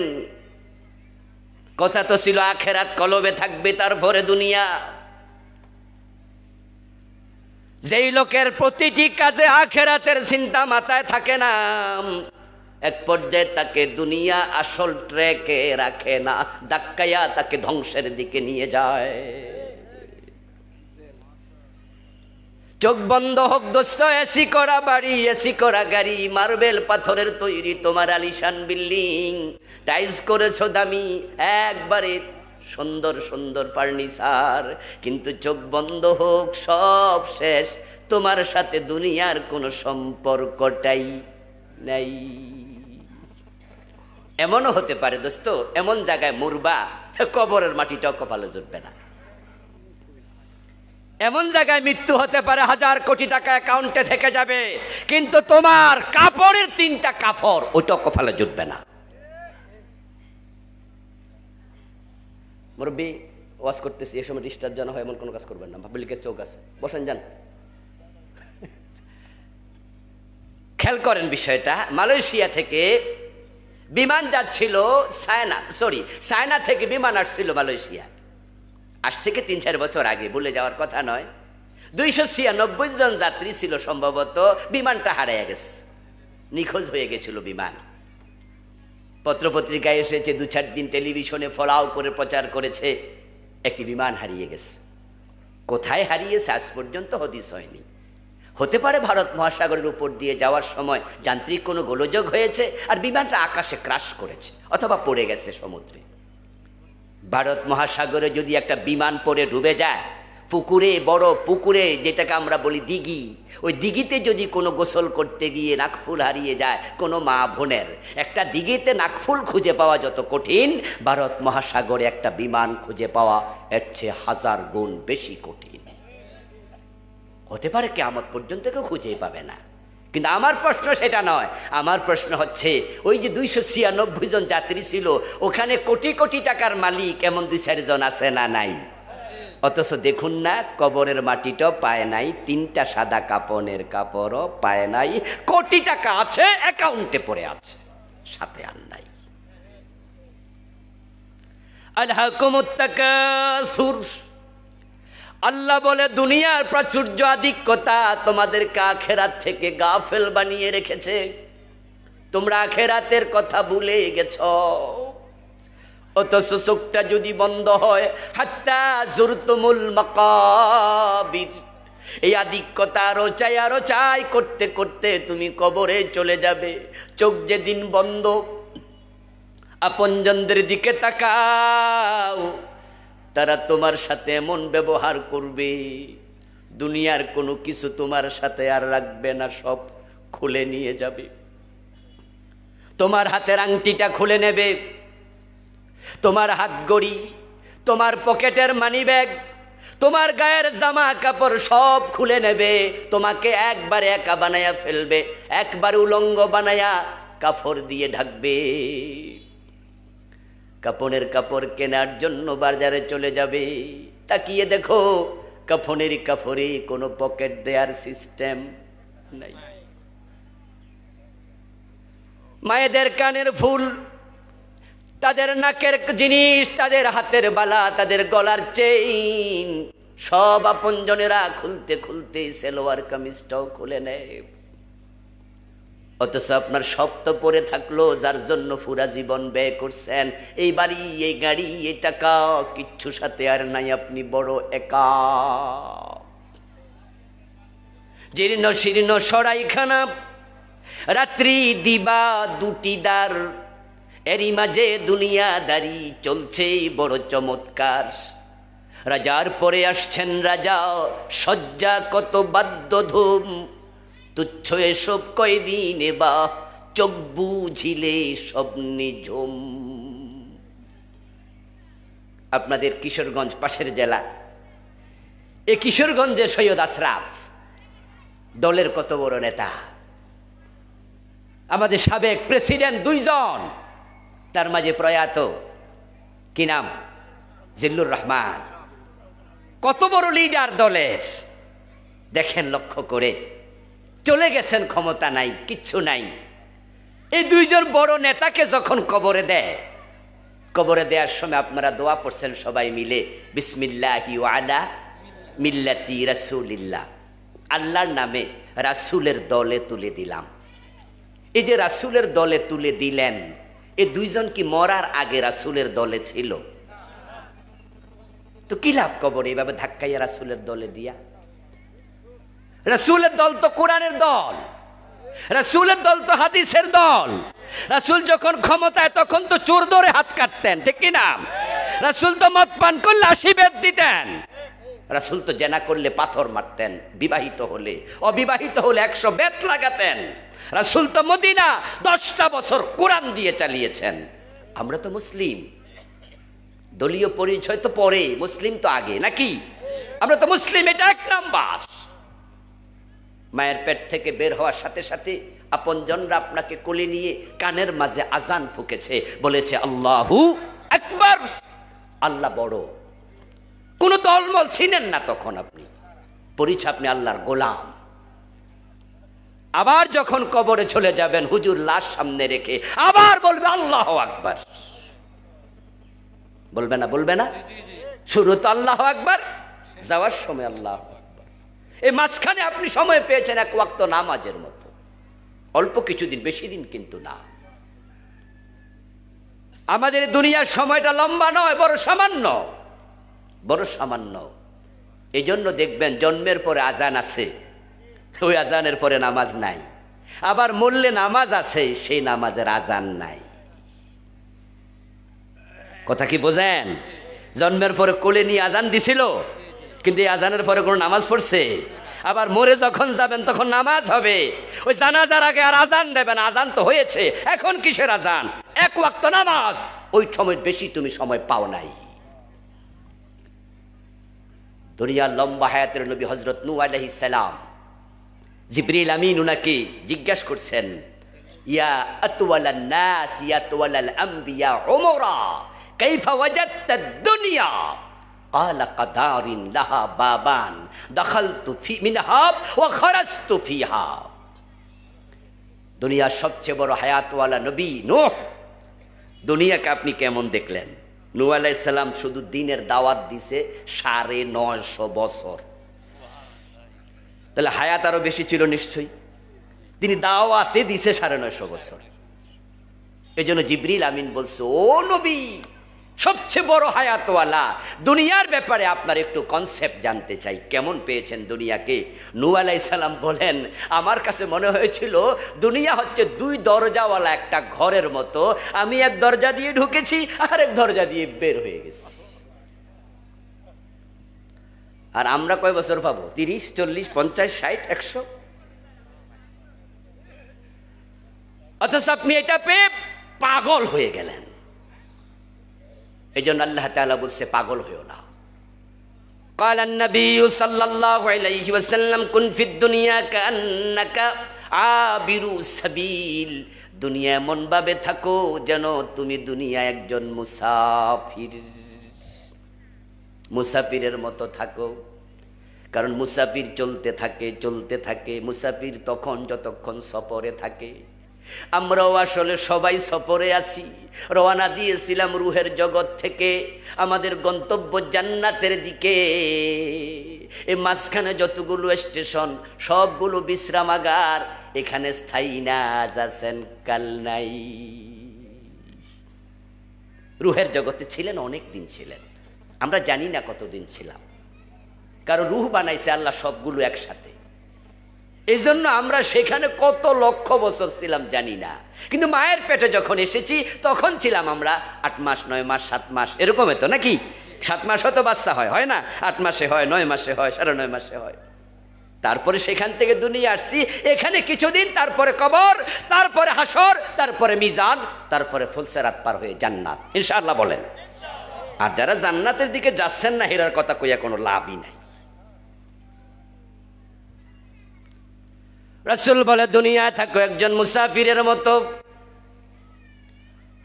কথা তো ছিল আখেরাত কলবে থাকবে, তারপরে দুনিয়া। যেই লোকের প্রতিটি কাজে আখেরাতের চিন্তা মাথায় থাকে না, এক পর্যায়ে তাকে দুনিয়া আসল ট্র্যাকে রাখে না, ধাক্কাইয়া তাকে ধ্বংসের দিকে নিয়ে যায়। চোখ বন্ধ হোক দোস্ত, এসি করা বাড়ি, এসি করা গাড়ি, মার্বেল পাথরের তৈরি তোমার আলিশান বিল্ডিং, টাইলস করেছো দামি, একবারে সুন্দর সুন্দর ফার্নিচার, কিন্তু চোখ বন্ধ হোক সব শেষ, তোমার সাথে দুনিয়ার কোনো সম্পর্কটাই নাই। এমনও হতে পারে দোস্ত, এমন জায়গায় মরবা কবরের মাটিটাও কপালে জুটবে না। এমন জায়গায় মৃত্যু হতে পারে 1000 কোটি টাকা অ্যাকাউন্টে থেকে যাবে, কিন্তু তোমার কাপড়ের 3টা কাপড় ওইটাও কপালে জুটবে না। মুরব্বী ওয়াজ করতেছি, এ সময় ডিস্টার্ব জানা হয় এমন কোনো কাজ করবেন না, পাবলিকের চোখ আছে, বসেন যান। খেয়াল করেন বিষয়টা। মালয়েশিয়া থেকে বিমান যাচ্ছিল চায়না থেকে বিমান আসছিল মালয়েশিয়া, আজ থেকে 3-4 বছর আগে, বলে যাওয়ার কথা নয়। 296 জন যাত্রী ছিল সম্ভবত, বিমানটা হারিয়ে গেছে, নিখোঁজ হয়ে গেছিল বিমান। পত্রপত্রিকায় এসেছে, 2-4 দিন টেলিভিশনে ফলাও করে প্রচার করেছে একটি বিমান হারিয়ে গেছে। কোথায় হারিয়েছে আজ পর্যন্ত হদিস হয়নি। হতে পারে ভারত মহাসাগরের উপর দিয়ে যাওয়ার সময় যান্ত্রিক কোনো গোলযোগ হয়েছে আর বিমানটা আকাশে ক্রাশ করেছে, অথবা পড়ে গেছে সমুদ্রে। ভারত মহাসাগরে যদি একটা বিমান পড়ে ডুবে যায়, পুকুরে, বড় পুকুরে, যেটাকে আমরা বলি দিঘি, ওই দিঘিতে যদি কোনো গোসল করতে গিয়ে নাকফুল হারিয়ে যায় কোনো মা বোনের, একটা দিঘিতে নাকফুল খুঁজে পাওয়া যত কঠিন, ভারত মহাসাগরে একটা বিমান খুঁজে পাওয়া এর চেয়ে 1000 গুণ বেশি কঠিন। হতে পারে কিয়ামত পর্যন্ত কেউ খুঁজেই পাবে না, কিন্তু আমার প্রশ্ন সেটা নয়। আমার প্রশ্ন হচ্ছে, ওই যে 296 জন যাত্রী ছিল, ওখানে কোটি কোটি টাকার মালিক এমন 2-4 জন আছে না নাই? অথচ দেখুন না, কবরের মাটিটাও পায় নাই, 3টা সাদা কাপনের কাপড়ও পায় নাই, কোটি টাকা আছে অ্যাকাউন্টে পড়ে আছে, সাথে আর নাই। আলহাকুমুত তাকাসুর, আল্লাহ বলে দুনিয়ার প্রাচুর্য আধিক্যতা তোমাদেরকে আখেরাত থেকে গাফেল বানিয়ে রেখেছে। তোমরা আখেরাতের কথা ভুলে গেছ। অথচ চোখটা যদি বন্ধ হয়, হাত্তা জুরতুমুল মাকাবির, এই আধিক্যতা আরো চাই করতে করতে তুমি কবরে চলে যাবে। চোখ যেদিন বন্ধ, আপনজনদের দিকে তাকাও, তারা তোমার সাথে এমন ব্যবহার করবে, দুনিয়ার কোনো কিছু তোমার সাথে আর রাখবে না, সব খুলে নিয়ে যাবে। তোমার হাতের আংটিটা খুলে নেবে, তোমার হাত ঘড়ি, তোমার পকেটের মানি ব্যাগ, তোমার গায়ের জামা কাপড় সব খুলে নেবে, তোমাকে একবারে একা বানায়া ফেলবে, একবার উলঙ্গ বানায়া কাপড় দিয়ে ঢাকবে। কাপড়ের কাপড় কেনার জন্য বাজারে চলে যাবে, তাকিয়ে দেখো কাফনের কাপড়ে কোনো পকেট দেয়ার সিস্টেম নাই। মায়েদের কানের ফুল, তাদের নাকের জিনিস, তাদের হাতের বালা, তাদের গলার চেইন, সব আপনজনেরা খুলতে খুলতে সেলোয়ার কামিজটাও খুলে নেয়। অথচ আপনার সব তো পরে থাকলো, যার জন্য পুরা জীবন ব্যয় করছেন, এই বাড়ি, এই গাড়ি, এই টাকা, কিচ্ছু সাথে আর নাই, আপনি বড় একা। জীর্ণ শীর্ণ সরাইখানা, রাত্রি দিবা দুটি দ্বার, এরই মাঝে দুনিয়াদারি চলছে বড় চমৎকার। রাজার পরে আসছেন রাজা, সজ্জা কত বাদ্য ধুম, তুচ্ছ এসব কয়দিন বা চোখ বুঝিলে স্বপ্নে ঝুম। আপনাদের কিশোরগঞ্জ পাশের জেলা, এই কিশোরগঞ্জে সৈয়দ আশরাফ দলের কত বড় নেতা, আমাদের সাবেক প্রেসিডেন্ট দুইজন, তার মাঝে প্রয়াত কি নাম, জিল্লুর রহমান, কত বড় লিডার দলের। দেখেন লক্ষ্য করে, চলে গেছেন, ক্ষমতা নাই, কিচ্ছু নাই। এই দুইজন বড় নেতাকে যখন কবরে দেয়, কবরে দেওয়ার সময় আপনারা দোয়া পড়ছেন সবাই মিলে, বিসমিল্লাহি ওয়া আলা মিল্লাতি রাসূলিল্লাহ, আল্লাহর নামে রাসূলের দলে তুলে দিলাম। এই যে রাসূলের দলে তুলে দিলেন, এই দুইজন কি মরার আগে রাসূলের দলে ছিল? তো কি লাভ কবরে এইভাবে ধাক্কাইয়া রাসূলের দলে দিয়া? রাসূলের দল তো কোরআনের দল, রাসূলের দল তো হাদিসের দল। রাসূল যখন ক্ষমতায় তখন তো চোর ধরে হাত কাটতেন, ঠিক কি না? রাসূল তো মদ পান করলে 80 বেত দিতেন। রাসূল তো জেনা করলে পাথর মারতেন, বিবাহিত হলে, অবিবাহিত হলে 100 বেত লাগাতেন। রাসূল তো মদিনা 10টা বছর কোরআন দিয়ে চালিয়েছেন। আমরা তো মুসলিম, দলীয় পরিচয় তো পরে, মুসলিম তো আগে, নাকি? আমরা তো মুসলিম, এটা 1 নাম্বার। মায়ের পেট থেকে বের হওয়ার সাথে সাথে আপনজনরা আপনাকে কোলে নিয়ে কানের মাঝে আজান ফুঁকেছে, বলেছে আল্লাহু আকবার, আল্লাহ বড়। কোন দলমল ছিলেন না তখন, আপনি পরিচয়, আপনি আল্লাহর গোলাম। আবার যখন কবরে চলে যাবেন, হুজুর লাশ সামনে রেখে আবার বলবে আল্লাহু আকবার। বলবে না? বলবে না? শুরু তো আল্লাহু আকবার, যাওয়ার সময় আল্লাহু আকবার। এই মাঝখানে আপনি সময় পেয়েছেন 1 ওয়াক্ত নামাজের মতো, অল্প কিছুদিন, বেশি দিন কিন্তু না। আমাদের দুনিয়ার সময়টা লম্বা নয়, বড় সামান্য, বড় সামান্য। এই জন্য দেখবেন জন্মের পরে আজান আছে, ওই আজানের পরে নামাজ নাই। আবার মরলে নামাজ আছে, সেই নামাজের আজান নাই। কথা কি বোঝেন? জন্মের পরে কোলে নিয়ে আজান দিছিল, কিন্তু এই আজানের পরে কোনো নামাজ পড়ছে? আবার মরে যখন যাবেন তখন নামাজ হবে, ওই জানাজার আগে আর আজান দেবেন। আজান তো হয়েছে, এখন কিসের আজান? 1 ওয়াক্ত নামাজ, ওই সময় বেশি তুমি সময় পাও নাই। দুনিয়ার লম্বা হায়াতের নবী হযরত নূহ আলাইহিস সালাম, জিবরিল আমিন উনাকে জিজ্ঞাসা করছেন, ইয়া আতওয়ালান নাস ইয়া আতওয়ালাল আমবিয়া উমরা কাইফা ওয়াজাদতা দুনিয়া? قال قدار لها بابان دخلت في منها وخرجت فيها। দুনিয়ার সবচেয়ে বড় হায়াতওয়ালা নবী নূহ, দুনিয়াকে আপনি কেমন দেখলেন? নূহ আলাইহিস সালাম শুধু দ্বীনের দাওয়াত দিছে 950 বছর, তাহলে হায়াত আরো বেশি ছিল নিশ্চয়ই। তিনি দাওয়াতে দিছে 950 বছর। এই জন্য জিবরিল আমিন বলছে, ও নবী, সবচেয়ে বড় হায়াতওয়ালা, দুনিয়ার ব্যাপারে আপনার একটু কনসেপ্ট জানতে চাই, কেমন পেয়েছেন দুনিয়াকে? নূহ আলাইহিস সালাম বলেন, আমার কাছে মনে হয়েছিল দুনিয়া হচ্ছে 2 দরজাওয়ালা একটা ঘরের মতো, আমি এক দরজা দিয়ে ঢুকেছি, আর এক দরজা দিয়ে বের হয়ে গেছি। আর আমরা কয় বছর পাবো? 30, 40, 50, 60, 100। অথচ আপনি এটা পেয়ে পাগল হয়ে গেলেন। এই জন্য আল্লাহ তাআলা বলছে, পাগল হইও না। قال النبي صلى الله عليه وسلم كن في الدنيا كأنك عابر سبيل। দুনিয়া এমন ভাবে থাকো যেন তুমি দুনিয়া একজন মুসাফির, মুসাফিরের মতো থাকো। কারণ মুসাফির চলতে থাকে, চলতে থাকে। মুসাফির তখন যতক্ষণ সফরে থাকে। আমরাও আসলে সবাই সফরে আছি, রওনা দিয়েছিলাম রুহের জগৎ থেকে আমাদের গন্তব্য জান্নাতের দিকে। এই মাঝখানে যতগুলো স্টেশন, সবগুলো বিশ্রামাগার, এখানে স্থায়ী না, আছেন কাল নাই। রুহের জগতে ছিলেন, অনেক দিন ছিলেন, আমরা জানি না কতদিন ছিলাম। কারণ রুহ বানাইছে আল্লাহ সবগুলো একসাথে। এই জন্য আমরা সেখানে কত লক্ষ বছর ছিলাম জানি না, কিন্তু মায়ের পেটে যখন এসেছি তখন ছিলাম আমরা 8 মাস 9 মাস 7 মাস এরকম তো নাকি। 7 মাস হয়তো বাচ্চা হয় না, 8 মাসে হয়, 9 মাসে হয়, 9.5 মাসে হয়। তারপরে সেখান থেকে দুনিয়া আসছি, এখানে কিছুদিন, তারপরে কবর, তারপরে হাসর, তারপরে মিজান, তারপরে ফুলসেরাত পার হয়ে জান্নাত ইনশাআল্লাহ বলেন। আর যারা জান্নাতের দিকে যাচ্ছেন না, হেরার কথা কইয়া কোনো লাভই নাই। রাসূল বলে দুনিয়ায় থাকো একজন মুসাফিরের মতো।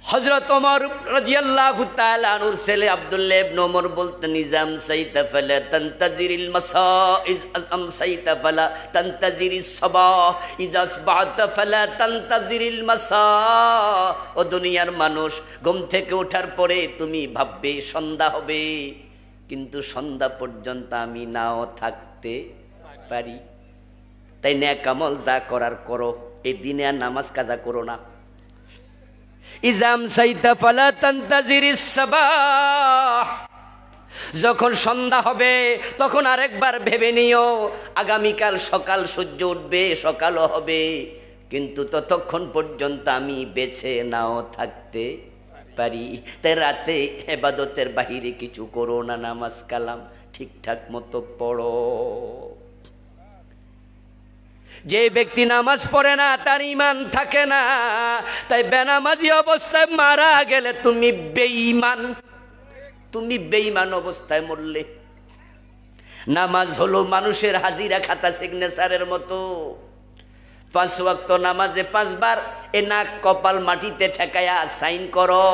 হযরত ওমর রাদিয়াল্লাহু তাআলা আনহুর ছেলে আব্দুল্লাহ ইবনে ওমর বলতেন, নিজাম সাইতা ফালা তানতাজিরিল মাসা ইজ আমসাইতা ফালা তানতাজিরিস সাবাহ ইজ আসবাহতা ফালা তানতাজিরিল মাসা। ও দুনিয়ার মানুষ, ঘুম থেকে ওঠার পরে তুমি ভাববে সন্ধ্যা হবে, কিন্তু সন্ধ্যা পর্যন্ত আমি নাও থাকতে পারি। তাই নেক আমল যা করার করো, এই দিনে আর নামাজ কাজা করো না। ইজাম সাইতা ফালা তানতাজিরিস সাবাহ, যখন সন্ধ্যা হবে তখন আরেকবার ভেবে নিও আগামীকাল সকাল সূর্য উঠবে, সকালও হবে, কিন্তু ততক্ষণ পর্যন্ত আমি বেঁচে নাও থাকতে পারি। তাই রাতে ইবাদতের বাহিরে কিছু করো না, নামাজ কালাম ঠিকঠাক মতো পড়ো। যে ব্যক্তি নামাজ পড়ে না তার ঈমান থাকে না। তাই বেনামাজি অবস্থায় মারা গেলে তুমি বেঈমান, তুমি বেঈমান অবস্থায় মরলে। নামাজ হলো মানুষের হাজিরা খাতা, সিগনেচারের মতো। 5 ওয়াক্ত নামাজে 5 বার এ নাক কপাল মাটিতে ঠেকায়া সাইন করো,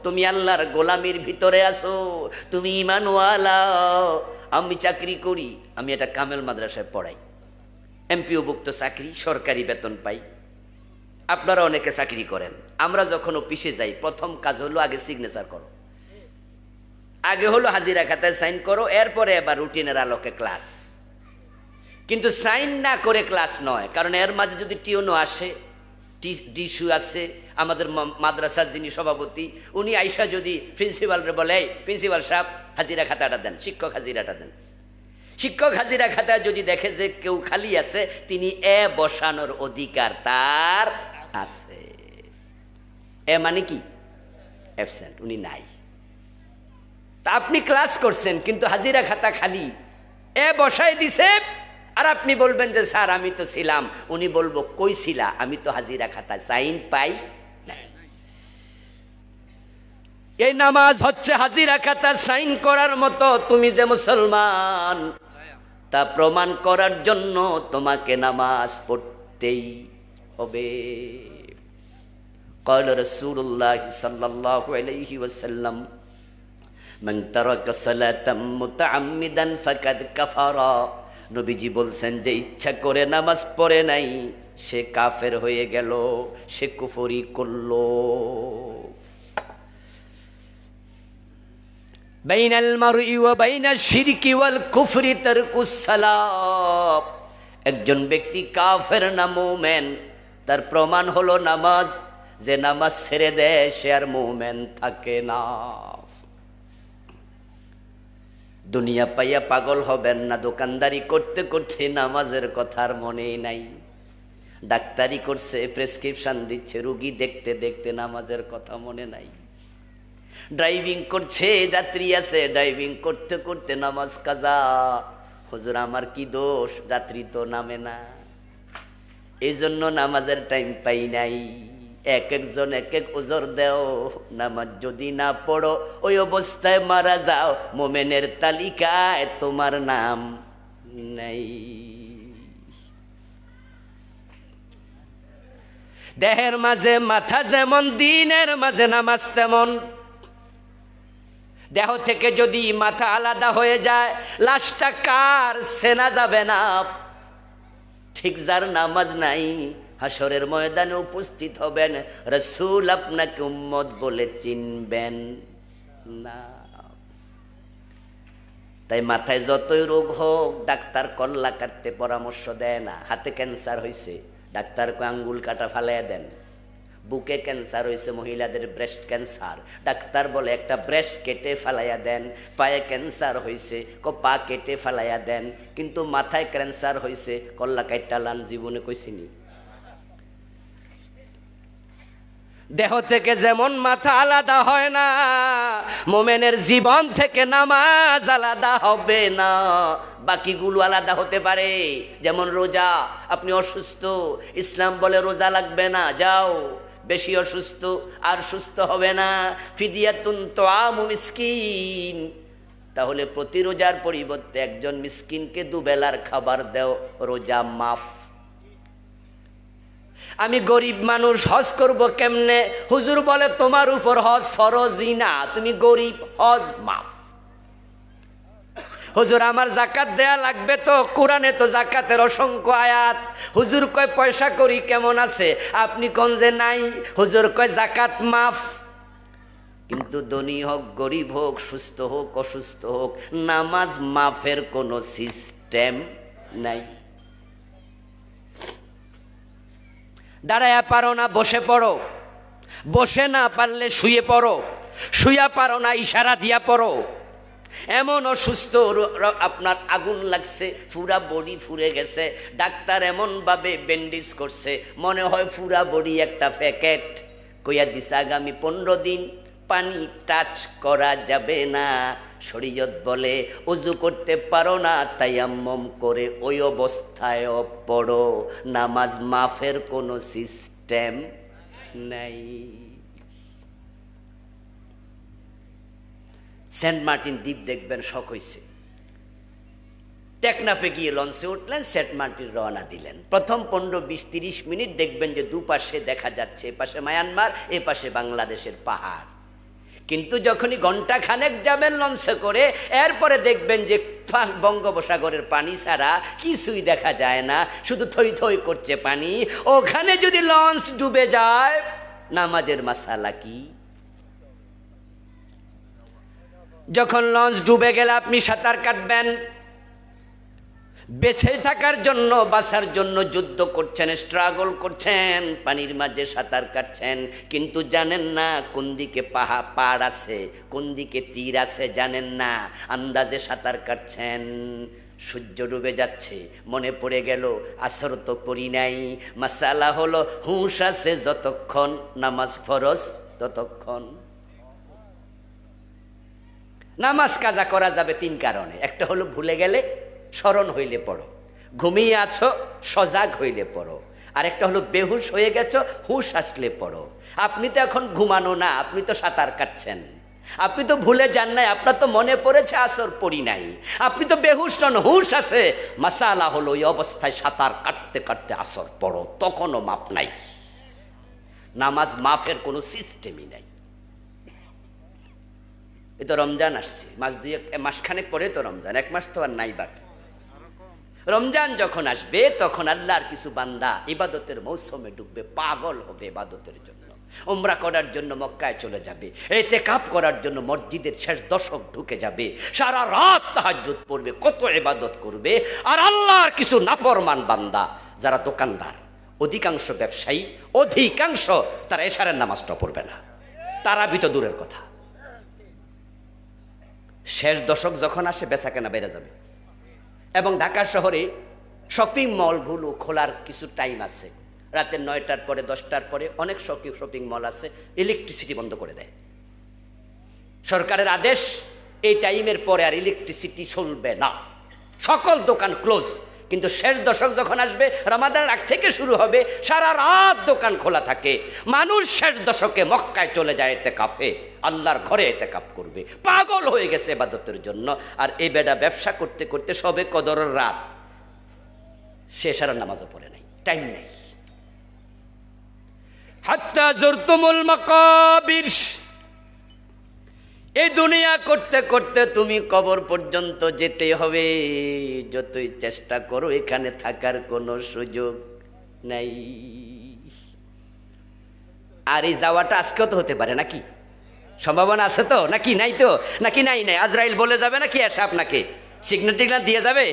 তুমি আল্লাহর গোলামির ভিতরে আছো, তুমি ঈমানওয়ালা। আমি চাকরি করি, আমি একটা কামেল মাদ্রাসায় পড়াই, এমপিওভুক্ত চাকরি, সরকারি বেতন পাই। আপনারা অনেকে চাকরি করেন। আমরা যখন অফিসে যাই প্রথম কাজ হলো আগে সিগনেচার করো, আগে হলো হাজিরা খাতায় সাইন করো, এরপরে এবার রুটিনের আলোকে ক্লাস। কিন্তু সাইন না করে ক্লাস নয়, কারণ এর মাঝে যদি টিউনও আসে, ডিসু আছে, আমাদের মাদ্রাসার যিনি সভাপতি, উনি আইসা যদি প্রিন্সিপালরে বলে, এই প্রিন্সিপাল সাহেব হাজিরা খাতাটা দেন, শিক্ষক হাজিরাটা দেন। শিক্ষক হাজিরা খাতায় যদি দেখে যে কেউ খালি আছে, তিনি এ বসানোর অধিকার তার আছে। এ মানে কি? অ্যাবসেন্ট, উনি নাই। তা আপনি ক্লাস করছেন কিন্তু হাজিরা খাতা খালি, এ বসাই দিছে, আর আপনি বলবেন যে স্যার আমি তো ছিলাম। উনি বলবো কই ছিলা? আমি তো হাজিরা খাতা সাইন পাই নাই। এই নামাজ হচ্ছে হাজিরা খাতা সাইন করার মতো। তুমি যে মুসলমান তা প্রমাণ করার জন্য তোমাকে নামাজ পড়তেই হবে। قال رسول الله صلى الله عليه وسلم من ترك صلاة متعمدا فقد كفر। নবীজি বলছেন যে ইচ্ছা করে নামাজ পড়ে নাই সে কাফের হয়ে গেল, সে কুফরি করলো। বাইনাল মারই ওয়া বাইনাশ শিরকি ওয়াল কুফরি তারকুস সালাত। একজন ব্যক্তি কাফের না মুমিন, তার প্রমাণ হলো নামাজ। যে নামাজ ছেড়ে দেয় সে আর মুমিন থাকে না। দুনিয়া পাইয়া পাগল হবেন না। দোকানদারি করতে করতে নামাজের কথা আর মনেই নাই। ডাক্তারি করছে, প্রেসক্রিপশন দিচ্ছে, রুগী দেখতে দেখতে নামাজের কথা মনে নাই। ড্রাইভিং করছে, যাত্রী আছে, ড্রাইভিং করতে করতে নামাজ কাজা। হুজুর আমার কি দোষ? যাত্রী তো নামে না, এই জন্য নামাজের টাইম পাই নাই। এক একজন এক এক ওজর দেও। নামাজ যদি না পড়ো ওই অবস্থায় মারা যাও, মোমেনের তালিকায় তোমার নাম নাই। দেহের মাঝে মাথা যেমন, দিনের মাঝে নামাজ তেমন। দেহ থেকে যদি মাথা আলাদা হয়ে যায়, লাশটা কার চেনা যাবে না। ঠিক যার নামাজ নাই হাসরের ময়দানে উপস্থিত হবেন, রাসূল আপনাকে উম্মত বলে চিনবেন না। তাই মাথায় যতই রোগ হোক ডাক্তার কল্লা কাটতে পরামর্শ দেয় না। হাতে ক্যান্সার হয়েছে, ডাক্তার কয় আঙ্গুল কাটা ফালাইয়া দেন। বুকে ক্যান্সার হয়েছে, মহিলাদের ব্রেস্ট ক্যান্সার। ডাক্তার বলে একটা ব্রেস্ট কেটে ফেলাইয়া দেন। পায়ে ক্যান্সার হয়েছে, পা কেটে ফেলাইয়া দেন। কিন্তু মাথায় ক্যান্সার হয়েছে, কল্লা কাইটা লান, জীবনে কইছিনি। দেহ থেকে যেমন মাথা আলাদা হয় না, মোমেনের জীবন থেকে নামাজ আলাদা হবে না। বাকিগুলো আলাদা হতে পারে, যেমন রোজা। আপনি অসুস্থ, ইসলাম বলে রোজা লাগবে না, যাও। বেশি অসুস্থ, আর সুস্থ হবে না। ফিদিয়াতুন তোআমু মিসকিন, তাহলে প্রতি রোজার পরিবর্তে একজন মিসকিনকে দুবেলার খাবার দাও, রোজা মাফ। আমি গরিব মানুষ, হজ করব কেমনে? হুজুর বলে তোমার উপর হজ ফরজই না, তুমি গরিব, হজ মাফ। হুজুর আমার জাকাত দেয়া লাগবে তো, কোরআনে তো জাকাতের অসংখ্য আয়াত। হুজুর কয় পয়সা করি কেমন আছে, আপনি কোন যে নাই। হুজুর কয় জাকাত মাফ। কিন্তু ধনী হোক গরিব হোক, সুস্থ হোক অসুস্থ হোক, নামাজ মাফের কোনো সিস্টেম নাই। দাঁড়ায়া পারো না, বসে পড়ো। বসে না পারলে শুয়ে পড়ো। শুয়া পারো না, ইশারা দিয়া পড়ো। এমন অসুস্থ, আপনার আগুন লাগছে, পুরা বডি ফুরে গেছে, ডাক্তার এমন ভাবে ব্যান্ডেজ করছে, মনে হয় পুরা বডি একটা প্যাকেট। কইয়া দিছে আগামী 15 দিন পানি টাচ করা যাবে না। শরীয়ত বলে ওযু করতে পারো না, তায়াম্মুম করে ওই অবস্থায় পড়ো। নামাজ মাফের কোনো সিস্টেম নাই। সেন্ট মার্টিন দ্বীপ দেখবেন, শখ হইছে। টেকনাফে গিয়ে লঞ্চে উঠলেন, সেন্ট মার্টিন রওনা দিলেন। প্রথম 15-20-30 মিনিট দেখবেন যে দুপাশে দেখা যাচ্ছে, এপাশে মায়ানমার, এপাশে বাংলাদেশের পাহাড়। কিন্তু যখনই ঘন্টা খানেক যাবেন লঞ্চে করে, এরপরে দেখবেন যে বঙ্গোপসাগরের পানি ছাড়া কিছুই দেখা যায় না, শুধু থই থই করছে পানি। ওখানে যদি লঞ্চ ডুবে যায়, নামাজের মাসালা কি? যখন লঞ্চ ডুবে গেলে আপনি সাঁতার কাটবেন, বেঁচে থাকার জন্য, বাঁচার জন্য যুদ্ধ করছেন, স্ট্রাগল করছেন, পানির মাঝে সাঁতার কাটছেন, কিন্তু জানেন না কোন দিকে পাহাড় আছে, কোন দিকে তীর আছে, জানেন না। আন্দাজে সাঁতার কাটছেন, সূর্য ডুবে যাচ্ছে, মনে পড়ে গেল আসর তো পড়ি নাই। মাসালা হলো হুঁশ আছে যতক্ষণ, নামাজ ফরজ ততক্ষণ। নামাজ কাজা করা যাবে 3 কারণে। একটা হলো ভুলে গেলে, স্মরণ হইলে পড়ো। ঘুমিয়ে আছো, সজাগ হইলে পড়ো। আরেকটা হলো বেহুশ হয়ে গেছো, হুঁশ আসলে পড়ো। আপনি তো এখন ঘুমানো না, আপনি তো সাঁতার কাটছেন। আপনি তো ভুলে যান নাই, আপনার তো মনে পড়েছে আসর পড়ি নাই। আপনি তো বেহুশ নন, হুঁশ আছে। মাসালা হলো ওই অবস্থায় সাঁতার কাটতে কাটতে আসর পড়ো, তখনও মাপ নাই। নামাজ মাফের কোনো সিস্টেমই নাই। এ তো রমজান আসছে, মাসখানেক পরে তো রমজান, 1 মাস তো আর নাই বাকি। রমজান যখন আসবে তখন আল্লাহর কিছু বান্দা ইবাদতের মৌসুমে ডুববে, পাগল হবে ইবাদতের জন্য। উমরা করার জন্য মক্কায় চলে যাবে, ইতিকাফ করার জন্য মসজিদের শেষ দশক ঢুকে যাবে, সারা রাত তাহাজ্জুদ পড়বে, কত ইবাদত করবে। আর আল্লাহর কিছু নাফরমান বান্দা, যারা দোকানদার, অধিকাংশ ব্যবসায়ী, অধিকাংশ তারা এশারের নামাজটা পড়বে না, তারাবি তো দূরের কথা। শেষ দশক যখন আসে, বেচা কেনা বেড়ে যাবে। এবং ঢাকা শহরে শপিং মলগুলো খোলার কিছু টাইম আছে, রাতের 9টার পরে, 10টার পরে অনেক শপিং মল আছে, ইলেকট্রিসিটি বন্ধ করে দেয়। সরকারের আদেশ, এই টাইমের পরে আর ইলেকট্রিসিটি চলবে না, সকল দোকান ক্লোজ। কিন্তু শেষ দশক যখন আসবে, রমাদানের আগ থেকে শুরু হবে, সারা রাত দোকান খোলা থাকে। মানুষ শেষ দশকে মক্কায় চলে যায় ইতিকাফে, আল্লাহর ঘরে ইতিকাফ করবে, পাগল হয়ে গেছে ইবাদতের জন্য। আর এই বেটা ব্যবসা করতে করতে সবে কদরের রাত, সে সারা নামাজও পড়ে নাই, টাইম নেই। হাত্তা জুরতুমুল মাকাবির, এই দুনিয়া করতে করতে তুমি কবর পর্যন্ত যেতে হবে। যতই চেষ্টা করো, এখানে থাকার কোনো সুযোগ নাই। আর এই যাওয়াটা আজকেও তো হতে পারে নাকি? সম্ভাবনা আছে তো নাকি? নাই তো নাকি? নাই নাই, আজরাইল বলে যাবে নাকি এসে আপনাকে সিগন্যাল টিগনাল দিয়ে যাবে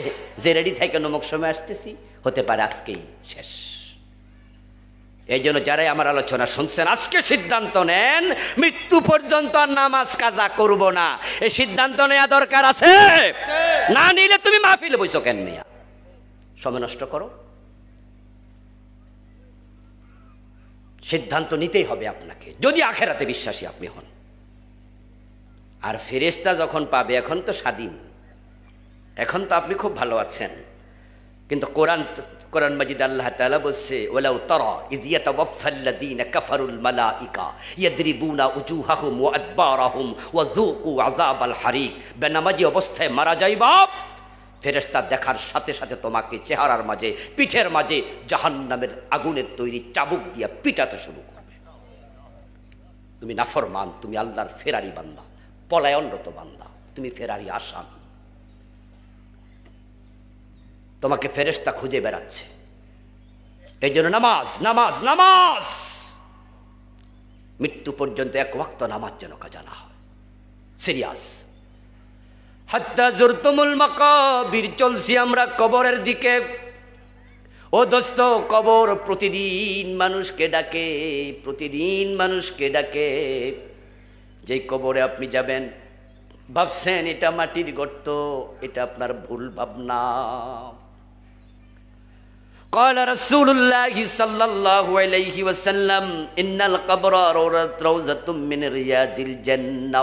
যে রেডি থাকে, নমক সময় আসতেছি, হতে পারে আজকেই শেষ। এই জন্য যারাই আমার আলোচনা শুনছেন আজকে সিদ্ধান্ত নেন মৃত্যু পর্যন্ত আর নামাজ কাজা করব না। এই সিদ্ধান্ত নেওয়া দরকার আছে, না নিলে তুমি মাহফিলে বইছো কেন মিয়া? সময় নষ্ট করো? সিদ্ধান্ত নিতেই হবে আপনাকে, যদি আখেরাতে বিশ্বাসী আপনি হন। আর ফেরেশতা যখন পাবে, এখন তো স্বাধীন, এখন তো আপনি খুব ভালো আছেন, কিন্তু কোরআন মাজিদ আল্লাহ তাআলা বলছে ওয়ালাউ তারা ইয ইয়াতাওয়াফাল্লাযীনা কাফারুল মালাইকা ইয়াদরিবুনা উজুহাহুম ওয়া আদবারাহুম ওয়া যুকু আযাবাল হারিক। বেনামাজি অবস্থায় মারা যাইবা, ফেরেশতা দেখার সাথে সাথে তোমাকে চেহারার মাঝে, পিঠের মাঝে জাহান্নামের আগুনের তৈরি চাবুক দিয়া পিটাতে শুরু করবে। তুমি নাফরমান, তুমি আল্লাহর ফেরারি বান্দা, পলায়নরত বান্দা, তুমি ফেরারি আসামি। তোমাকে ফেরেশতা খুঁজে বেড়াচ্ছে। এই জন্য নামাজ নামাজ নামাজ, মৃত্যু পর্যন্ত এক ওয়াক্ত নামাজ যেন কাজা না হয়। সিরিয়াস। হাত্তা জুরতুমুল মাকাবির, চলছি আমরা কবরের দিকে। ও দোস্ত, কবর প্রতিদিন মানুষকে ডাকে, প্রতিদিন মানুষকে ডাকে। যেই কবরে আপনি যাবেন ভাবছেন এটা মাটির গর্ত, এটা আপনার ভুল ভাবনা। قال رسول الله صلى الله عليه وسلم إن القبر روضة من رياض الجنة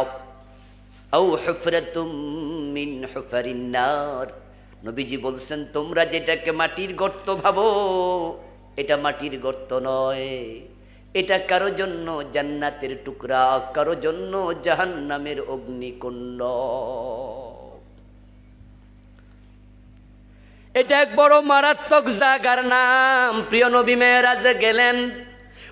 أو حفرة من حفر النار। নবীজি বলছেন তোমরা যেটাকে মাটির গর্ত ভাবো, এটা মাটির গর্ত নয়, এটা কারো জন্য জান্নাতের টুকরা, কারো জন্য জাহান্নামের অগ্নিকুণ্ড। এটা এক বড় মারাত্মক জায়গার নাম। প্রিয় নবী মেরাজে গেলেন,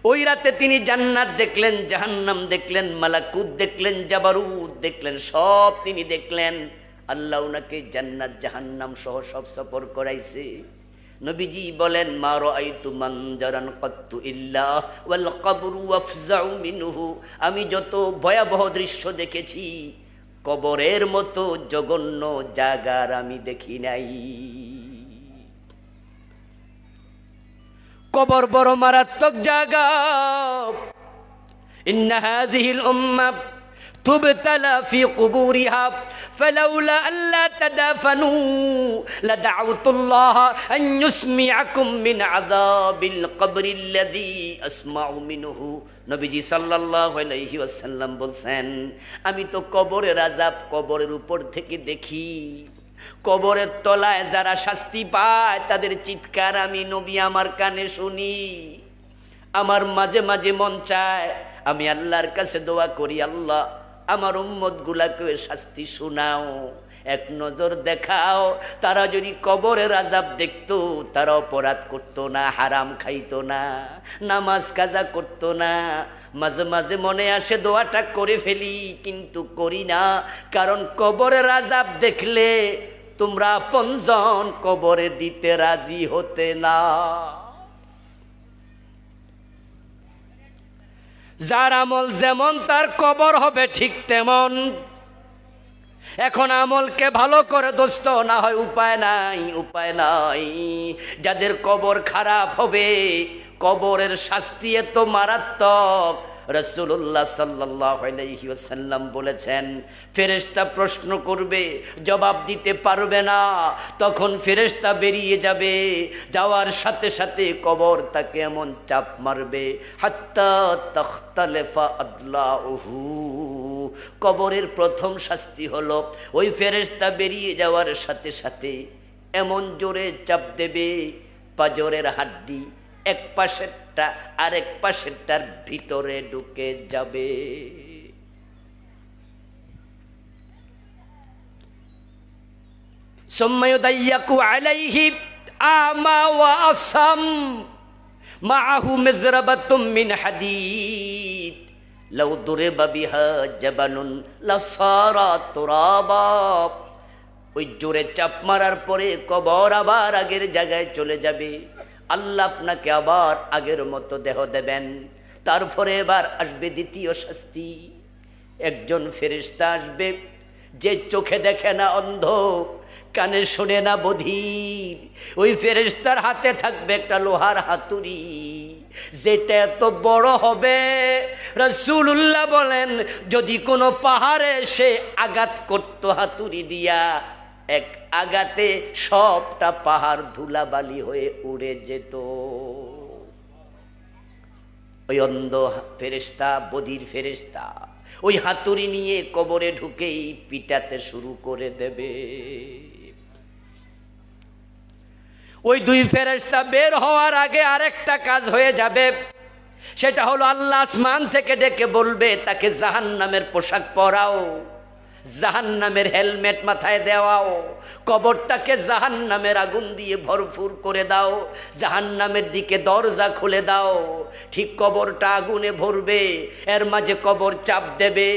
ওই রাতে তিনি জান্নাত দেখলেন, জাহান্নাম দেখলেন, মালাকুত দেখলেন, জাবারুত দেখলেন, সব তিনি দেখলেন। আল্লাহ ওনাকে জান্নাত জাহান্নাম সহ সব সফর করাইছে। নবীজি বলেন মা রাআইতু মানজারান কাত্তু ইল্লা ওয়াল কবরু আফজাউ মিনহু। আমি যত ভয়াবহ দৃশ্য দেখেছি, কবরের মতো জঘন্য জায়গার আমি দেখি নাই। কবর বড় মারাত্মক জায়গা। ইন্না হাযিহিল উম্মাহ তুবতালা ফি কুবুরিহা ফালাউলা আল্লা তাদাফানু লাদাউতুল্লাহ আন ইউসমিআকুম মিন আযাবিল কবরিল্লাযী আসমাউ মিনহু। নবীজি সাল্লাল্লাহু আলাইহি ওয়াসাল্লাম বলছেন আমি তো কবরের আযাব কবরের উপর থেকে দেখি। কবরের তলায় যারা শাস্তি পায় তাদের চিৎকার আমি নবী আমার কানে শুনি। আমার মাঝে মাঝে মন চায় আমি আল্লাহর কাছে দোয়া করি, আল্লাহ আমার উম্মত গুলাকে শাস্তি শোনাও, এক নজর দেখাও। তারা যদি কবরের আযাব দেখতো, তারা অপরাধ করতো না, হারাম খাইতো না, নামাজ কাজা করতো না। মাঝে মাঝে মনে আসে দোয়াটা করে ফেলি, কিন্তু করি না, কারণ কবরের আযাব দেখলে তোমরা আপনজন কবরে দিতে রাজি হতে না। যার আমল যেমন তার কবর হবে ঠিক তেমন। এখন আমলকে ভালো করে দোস্ত, না হয় উপায় নাই, উপায় নাই। যাদের কবর খারাপ হবে, কবরের শাস্তি এত মারাত্মক। রাসূলুল্লাহ সাল্লাল্লাহু আলাইহি ওয়াসাল্লাম বলেছেন ফেরেশতা প্রশ্ন করবে, জবাব দিতে পারবে না, তখন ফেরেশতা বেরিয়ে যাবে, যাওয়ার সাথে সাথে কবর তাকে এমন চাপ মারবে হাত্তা তাখতালিফা আদলাউহু। কবরের প্রথম শাস্তি হলো ওই ফেরেশতা বেরিয়ে যাওয়ার সাথে সাথে এমন জোরে চাপ দেবে পাজরের হাড্ডি এক পাশেরটা আরেক পাশেরটার ভিতরে ঢুকে যাবে। সুম্মা ইউদাইয়াকু আলাইহি আমা ওয়া আসাম মাআহু মিজরাবাতুম মিন হাদীদ লাউ দুরিবা বিহা জাবানুন লাসারা তুরাবা। ওই জোরে চাপ মারার পরে কবর আবার আগের জায়গায় চলে যাবে। আল্লাহ আপনাকে আবার আগের মতো দেহ দেবেন। তারপরে এবার আসবে দ্বিতীয় শাস্তি। একজন ফেরেশতা আসবে, যে চোখে দেখে না অন্ধ, কানে শোনে না বধির, ওই ফেরেশতার হাতে থাকবে একটা লোহার হাতুড়ি, যেটা এত বড় হবে রাসূলুল্লাহ বলেন যদি কোনো পাহাড়ে সে আঘাত করত হাতুড়ি দিয়া, এক আঘাতে সবটা পাহাড় ধুলাবালি হয়ে উড়ে যেত। ওই অন্ধ ফেরেশতা, বধির ফেরেশতা ওই হাতুড়ি নিয়ে কবরে ঢুকেই পিটাতে শুরু করে দেবে। ওই দুই ফেরেশতা বের হওয়ার আগে আরেকটা কাজ হয়ে যাবে, সেটা হলো আল্লাহ আসমান থেকে ডেকে বলবে তাকে জাহান্নামের পোশাক পরাও, জাহান্নামের হেলমেট মাথায় দেওয়াও, কবরটাকে জাহান্নামের আগুন দিয়ে ভরপুর করে দাও, জাহান্নামের দিকে দরজা খুলে দাও। ঠিক কবরটা আগুনে ভরবে, এর মাঝে কবর চাপ দেবে,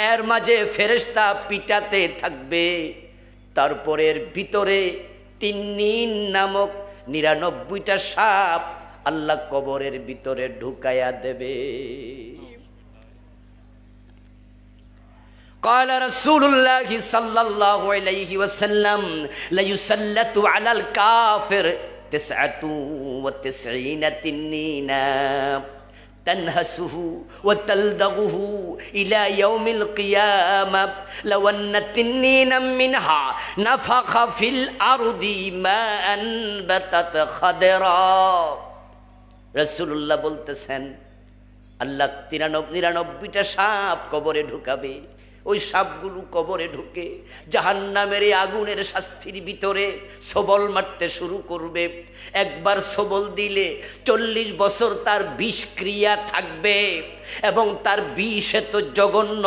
এর মাঝে ফেরেশতা পিটাতে থাকবে। তারপরের ভিতরে তিন্নিন নামক 99টা সাপ আল্লাহ কবরের ভিতরে ঢুকাইয়া দেবে। قال رسول الله صلى الله عليه وسلم لا يسلط على الكافر 99 تنينا تنهسه وتلدغه إلى يوم القيامة لو أن تنينا منها نفخ في الأرض ما أنبتت خضرا। رسول الله বলতেছেন আল্লাহ 99টা সাপ কবরে ঢুকাবে। ওই সাপগুলো কবরে ঢুকে জাহান্নামের এই আগুনের শাস্তির ভিতরে সবল মারতে শুরু করবে। একবার সবল দিলে 40 বছর তার বিষক্রিয়া থাকবে এবং তার বিষ এত জঘন্য।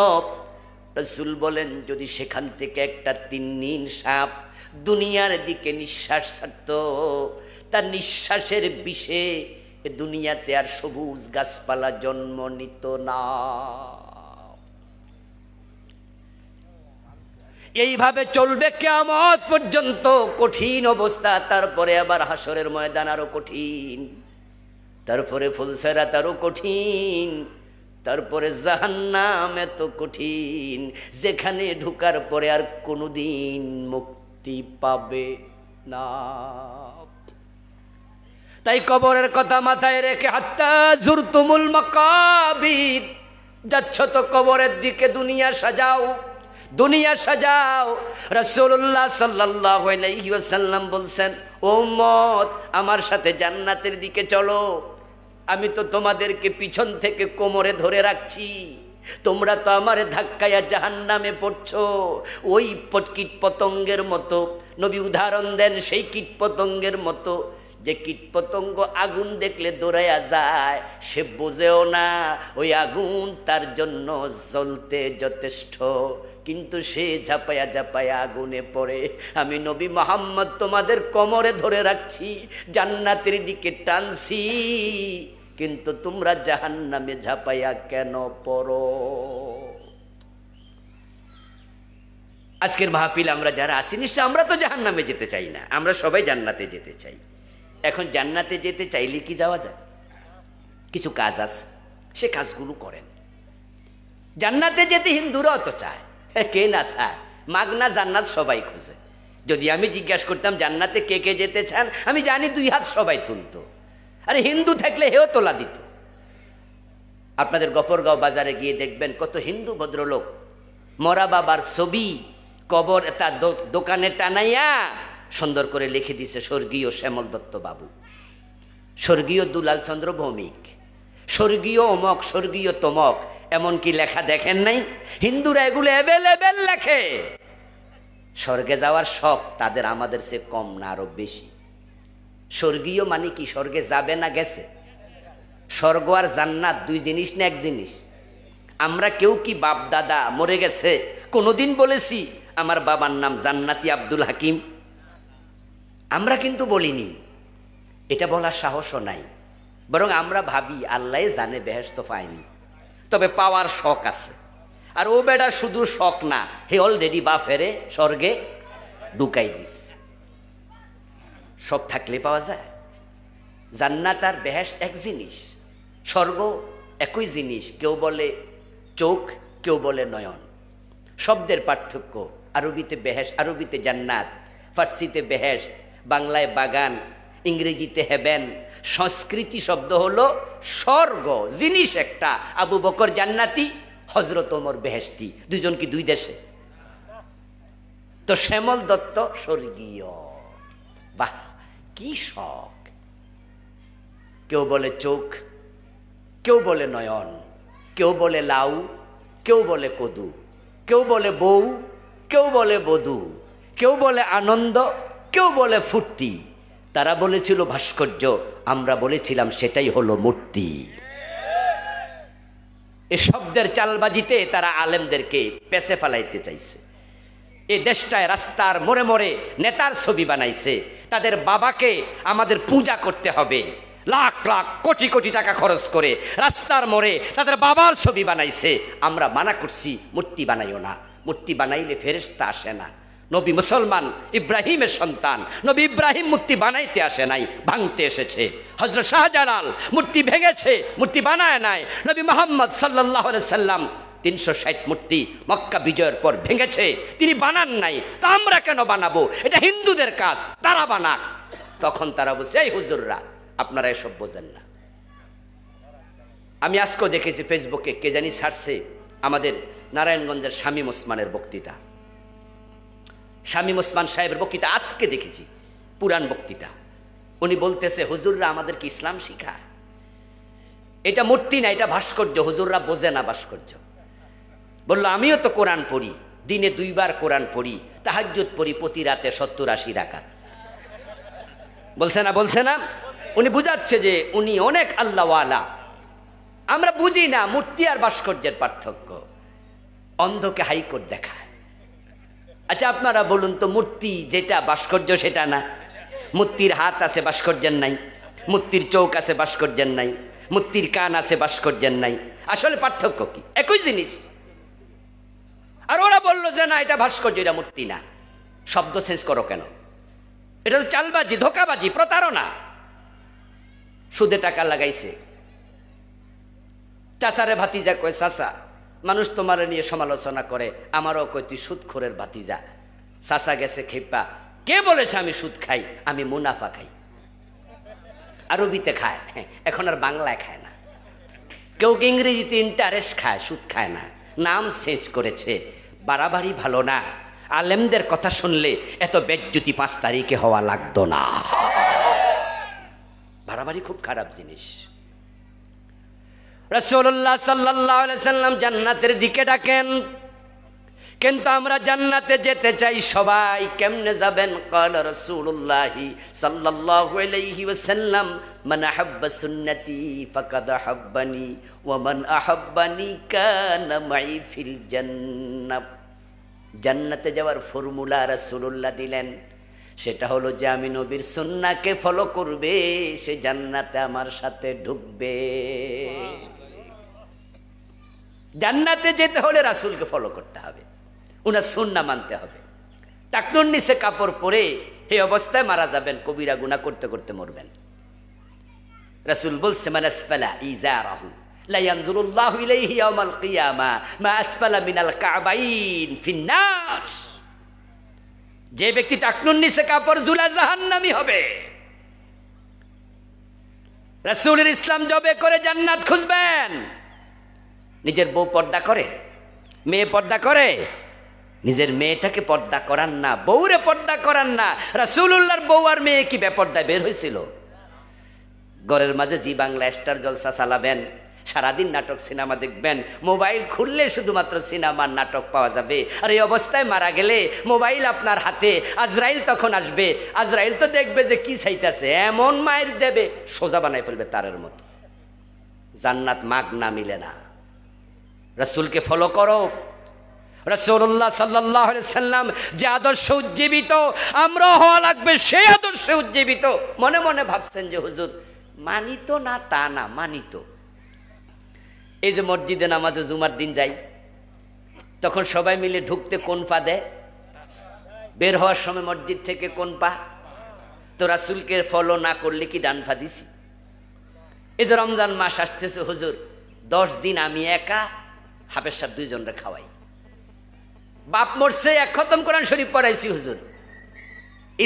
রাসূল বলেন যদি সেখান থেকে একটা তিন্নিন সাপ দুনিয়ার দিকে নিঃশ্বাস ছাড়ত, তার নিঃশ্বাসের বিষে দুনিয়াতে আর সবুজ গাছপালা জন্ম নিত না। এইভাবে চলবে কিয়ামত পর্যন্ত, কঠিন অবস্থা। তারপরে আবার হাসরের ময়দান আরো কঠিন, তারপরে ফুলসিরাত আরো কঠিন, তারপরে জাহান্নাম এত কঠিন যেখানে ঢুকার পরে আর কোনোদিন মুক্তি পাবে না। তাই কবরের কথা মাথায় রেখে হাত্তা জুরতুমুল মাকাবির, যাচ্ছ তো কবরের দিকে, দুনিয়া সাজাও, দুনিয়া সাজাও। রাসূলুল্লাহ সাল্লাল্লাহু আলাইহি ওয়াসাল্লাম বলছেন ও উম্মত আমার সাথে জান্নাতের দিকে চলো, আমি তো তোমাদেরকে পিছন থেকে কোমরে ধরে রাখছি, তোমরা তো আমারে ধাক্কায়া জাহান্নামে পড়ছো। ওই কীট পতঙ্গের মতো, নবী উদাহরণ দেন সেই কীট পতঙ্গের মতো, যে কীট পতঙ্গ আগুন দেখলে দৌড়াইয়া যায়, সে বোঝেও না ওই আগুন তার জন্য জ্বলতে যথেষ্ট, কিন্তু সে ঝাঁপায়া ঝাঁপায়া আগুনে পড়ে। আমি নবী মুহাম্মদ তোমাদের কোমরে ধরে রাখছি, জান্নাতের দিকে টানছি, কিন্তু তোমরা জাহান্নামে ঝাঁপায়া কেন পড়ো? আজকের মাহফিল আমরা যারা আসি, নিশ্চয় আমরা তো জাহান্নামে যেতে চাই না, আমরা সবাই জান্নাতে যেতে চাই। এখন জান্নাতে যেতে চাইলে কি যাওয়া যায়? কিছু কাজ আছে, সে কাজগুলো করেন। জান্নাতে যেতে হিন্দুরাও তো চায়, কে না চায়? মাগনা জান্নাত সবাই খুঁজে। যদি আমি জিজ্ঞাসা করতাম জান্নাতে কে কে যেতে চান, আমি জানি 2 হাত সবাই তুলতো। আরে হিন্দু থাকলে হেও তোলা দিত। আপনাদের গফরগাঁও বাজারে গিয়ে দেখবেন কত হিন্দু ভদ্রলোক মরা বাবার ছবি কবর তার দোকানে টানাইয়া সুন্দর করে লিখে দিছে স্বর্গীয় শ্যামল দত্ত বাবু, স্বর্গীয় দুলাল চন্দ্র ভৌমিক, স্বর্গীয় অমক, স্বর্গীয় তমক, এমনকি লেখা দেখেন নাই? হিন্দুরা এগুলো অ্যাভেলেবেল লেখে। স্বর্গে যাওয়ার শখ তাদের আমাদের চেয়ে কম না, আরো বেশি। স্বর্গীয় মানে কি? স্বর্গে যাবে না গেছে? স্বর্গ আর জান্নাত 2 জিনিস না 1 জিনিস? আমরা কেউ কি বাপ দাদা মরে গেছে কোনোদিন বলেছি আমার বাবার নাম জান্নাতি আব্দুল হাকিম? আমরা কিন্তু বলিনি, এটা বলার সাহসও নাই। বরং আমরা ভাবি আল্লাহ জানে বেহেশত পায়নি, তবে পাওয়ার শখ আছে। আর ও বেটা শুধু শখ না, হে অলরেডি বাফেরে স্বর্গে ঢুকাই দিস। সব থাকলে পাওয়া যায়? জান্নাত আর বেহেশত 1 জিনিস, স্বর্গ একই জিনিস। কেউ বলে চোখ, কেউ বলে নয়ন, শব্দের পার্থক্য। আরবিতে বেহেশত, আরবিতে জান্নাত, ফার্সিতে বেহেশত, বাংলায় বাগান, ইংরেজিতে হেভেন। সংস্কৃতি শব্দ হলো স্বর্গ, জিনিস একটা। আবু বকর জান্নাতি, হযরত ওমর বেহেশতি, দুজন কি দুই দেশে? তো শ্যামল দত্ত স্বর্গীয়। বাহ, কি শখ! কেউ বলে চোখ, কেউ বলে নয়ন, কেউ বলে লাউ, কেউ বলে কদু, কেউ বলে বউ, কেউ বলে বধূ, কেউ বলে আনন্দ, কেউ বলে ফুর্তি। তারা বলেছিল ভাস্কর্য, আমরা বলেছিলাম সেটাই হলো মূর্তি। এ শব্দের চালবাজিতে তারা আলেমদেরকে পেছে ফেলাইতে চাইছে। এই দেশটায় রাস্তার মোড়ে মোড়ে নেতার ছবি বানাইছে। তাদের বাবাকে আমাদের পূজা করতে হবে, লাখ লাখ কোটি কোটি টাকা খরচ করে রাস্তার মোড়ে তাদের বাবার ছবি বানাইছে। আমরা মানা করছি মূর্তি বানাইও না, মূর্তি বানাইলে ফেরেশতা আসে না। নবী মুসলমান, ইব্রাহিমের সন্তান, নবী ইব্রাহিম মূর্তি বানাইতে আসে নাই, ভাঙতে এসেছে। হযরত শাহজালাল মূর্তি ভেঙেছে, মূর্তি বানায় নাই। নবী মুহাম্মদ সাল্লাল্লাহু আলাইহি সাল্লাম 360 মূর্তি মক্কা বিজয়ের পর ভেঙেছে, তিনি বানান নাই। তা আমরা কেন বানাবো? এটা হিন্দুদের কাজ, তারা বানাক। তখন তারা বলছে, এই হুজুররা আপনারা এসব বোঝেন না। আমি আজকেও দেখেছি ফেসবুকে, কে জানি ছাড়ছে আমাদের নারায়ণগঞ্জের শামীম ওসমানের বক্তৃতা। শামীম ওসমান সাহেবের বক্তৃতা আজকে দেখেছি, পুরান বক্তৃতা। উনি বলতেছে, হুজুররা আমাদেরকে ইসলাম শিখায়, এটা মূর্তি না, এটা ভাস্কর্য। হুজুররা বোঝে না ভাস্কর্য। বললো, আমিও তো কোরআন পড়ি, দিনে 2 বার কোরআন পড়ি, তাহাজ্জুদ পড়ি প্রতি রাতে 70-80 রাকাত। বলছে না? বলছে না? উনি বুঝাচ্ছে যে উনি অনেক আল্লাহওয়ালা। আমরা বুঝি না মূর্তি আর ভাস্কর্যের পার্থক্য। অন্ধকে হাইকোর্ট দেখায়। আচ্ছা আপনারা বলুন তো, মূর্তি যেটা ভাস্কর্য সেটা না? মূর্তির হাত আছে, ভাস্কর্যের নাই। মূর্তির চোখ আছে, ভাস্কর্যের নাই। মূর্তির কান আছে, ভাস্কর্যের নাই। আসলে পার্থক্য কি? একই জিনিস। আর ওরা বললো যে না, এটা ভাস্কর্য, এটা মূর্তি না। শব্দ চেঞ্জ করো কেন? এটা তো চালবাজি, ধোকাবাজি, প্রতারণা। সুদে টাকা লাগাইছে। চাচারে ভাতিজা কয়, চাচা মানুষ তোমার নিয়ে সমালোচনা করে, আমারও কয় তুই সুদখোরের ভাতিজা। চাচা গেছে খেপা, কে বলেছে আমি সুদ খাই? আমি মুনাফা খাই। আরবিতে খায়, এখন আর বাংলায় খায় না। কেউ ইংরেজিতে ইন্টারেস্ট খায়, সুদ খায় না। নাম চেঞ্জ করেছে। বাড়াবাড়ি ভালো না। আলেমদের কথা শুনলে এত বেজ্জতি 5 তারিখে হওয়া লাগতো না। বাড়াবাড়ি খুব খারাপ জিনিস। রাসূলুল্লাহ সাল্লাল্লাহু আলাইহি সাল্লাম জান্নাতের দিকে ডাকেন, কিন্তু আমরা জান্নাতে যেতে চাই সবাই। কেমনে যাবেন? ক্বালা রাসূলুল্লাহ সাল্লাল্লাহু আলাইহি ওয়াসাল্লাম, মান আহাব্বা সুন্নতি ফাকাদ আহাব্বানি ওয়া মান আহাব্বানি কানা মাই ফিল জান্নাহ। জান্নাতে যাওয়ার ফর্মুলা রাসূলুল্লাহ দিলেন। সেটা হলো যে আমি নবীর সুন্নাহকে ফলো করবে, সে জান্নাতে আমার সাথে ঢুকবে। জান্নাতে যেতে হলে রাসূলকে ফলো করতে হবে, উনার সুন্নাহ মানতে হবে। টাকনুর নিচে কাপড় পরে এই অবস্থায় মারা যাবেন, কবিরা গুনাহ করতে করতে মরবেন। রাসূল বলছে, মান আসফালা ইজারাহু লা ইয়ানজুরুল্লাহু ইলাইহি ইয়াওমাল কিয়ামা মা আসফালা মিনাল কাবাইন ফিন্নার। যে ব্যক্তি টাকনুর নিচে কাপড় ঝুলা জাহান্নামী হবে। রাসূলের ইসলাম জবে করে জান্নাত খুঁজবেন। নিজের বউ পর্দা করে, মেয়ে পর্দা করে, নিজের মেয়েটাকে পর্দা করান না, বউরে পর্দা করান না। রাসূলুল্লাহর বউ আর মেয়ে কি বেপর্দায় বের হয়েছিল? ঘরের মাঝে জি বাংলা স্টার জলসা চালাবেন, সারাদিন নাটক সিনেমা দেখবেন। মোবাইল খুললে শুধুমাত্র সিনেমার নাটক পাওয়া যাবে। আর এই অবস্থায় মারা গেলে মোবাইল আপনার হাতে, আজরাইল তখন আসবে। আজরাইল তো দেখবে যে কি চাইতেছে, এমন মায়ের দেবে সোজা বানাই ফেলবে তারের মতো। জান্নাত মাগ না মিলে না। রাসূলকে ফলো করো। রাসূলুল্লাহ সাল্লাল্লাহু আলাইহি সাল্লাম যে আদর্শ উজ্জীবিত, আমরা হওয়া লাগবে সেই আদর্শে উজ্জীবিত। মনে মনে ভাবছেন যে হুজুর মানিত না, তা না, মানিত। এই যে মসজিদে নামাজে জুমার দিন যাই, তখন সবাই মিলে ঢুকতে কোন পা দেয়? বের হওয়ার সময় মসজিদ থেকে কোন পা? তো রাসূলকে ফলো না করলে কি ডান পা দিছি? এই যে রমজান মাস আসতেছে হুজুর, 10 দিন আমি একা, হাফেজ সাহেব 2 জনরে খাওয়াই। বাপ মরছে এক খতম কোরআন শরীফ পড়াইছি হুজুর।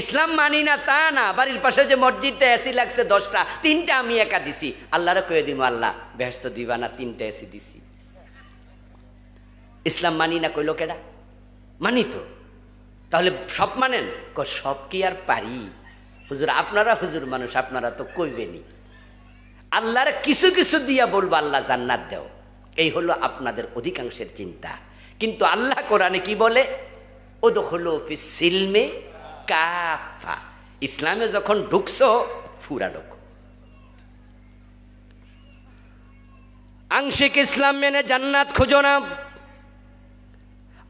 ইসলাম মানি না তা না, বাড়ির পাশে যে মসজিদটা এসি লাগছে 10টা, 3টা আমি একা দিছি। আল্লাহরে কয়ে দিব, আল্লাহ বেহেশত দিবা না, 3টা এসি দিছি। ইসলাম মানি না কইলো কেডা? মানি তো। তাহলে সব মানেন? সব কি আর পারি হুজুর? আপনারা হুজুর মানুষ, আপনারা তো কইবেনি। আল্লাহর কিছু কিছু দিয়া বলবো আল্লাহ জান্নাত দেও, এই হলো আপনাদের অধিকাংশের চিন্তা। কিন্তু আল্লাহ কোরআনে কি বলে? উদখুলু ফিস সিলমে কাফা, ইসলামে যখন ঢুকছো পুরা ঢুকো। আংশিক ইসলাম মেনে জান্নাত খুঁজো না।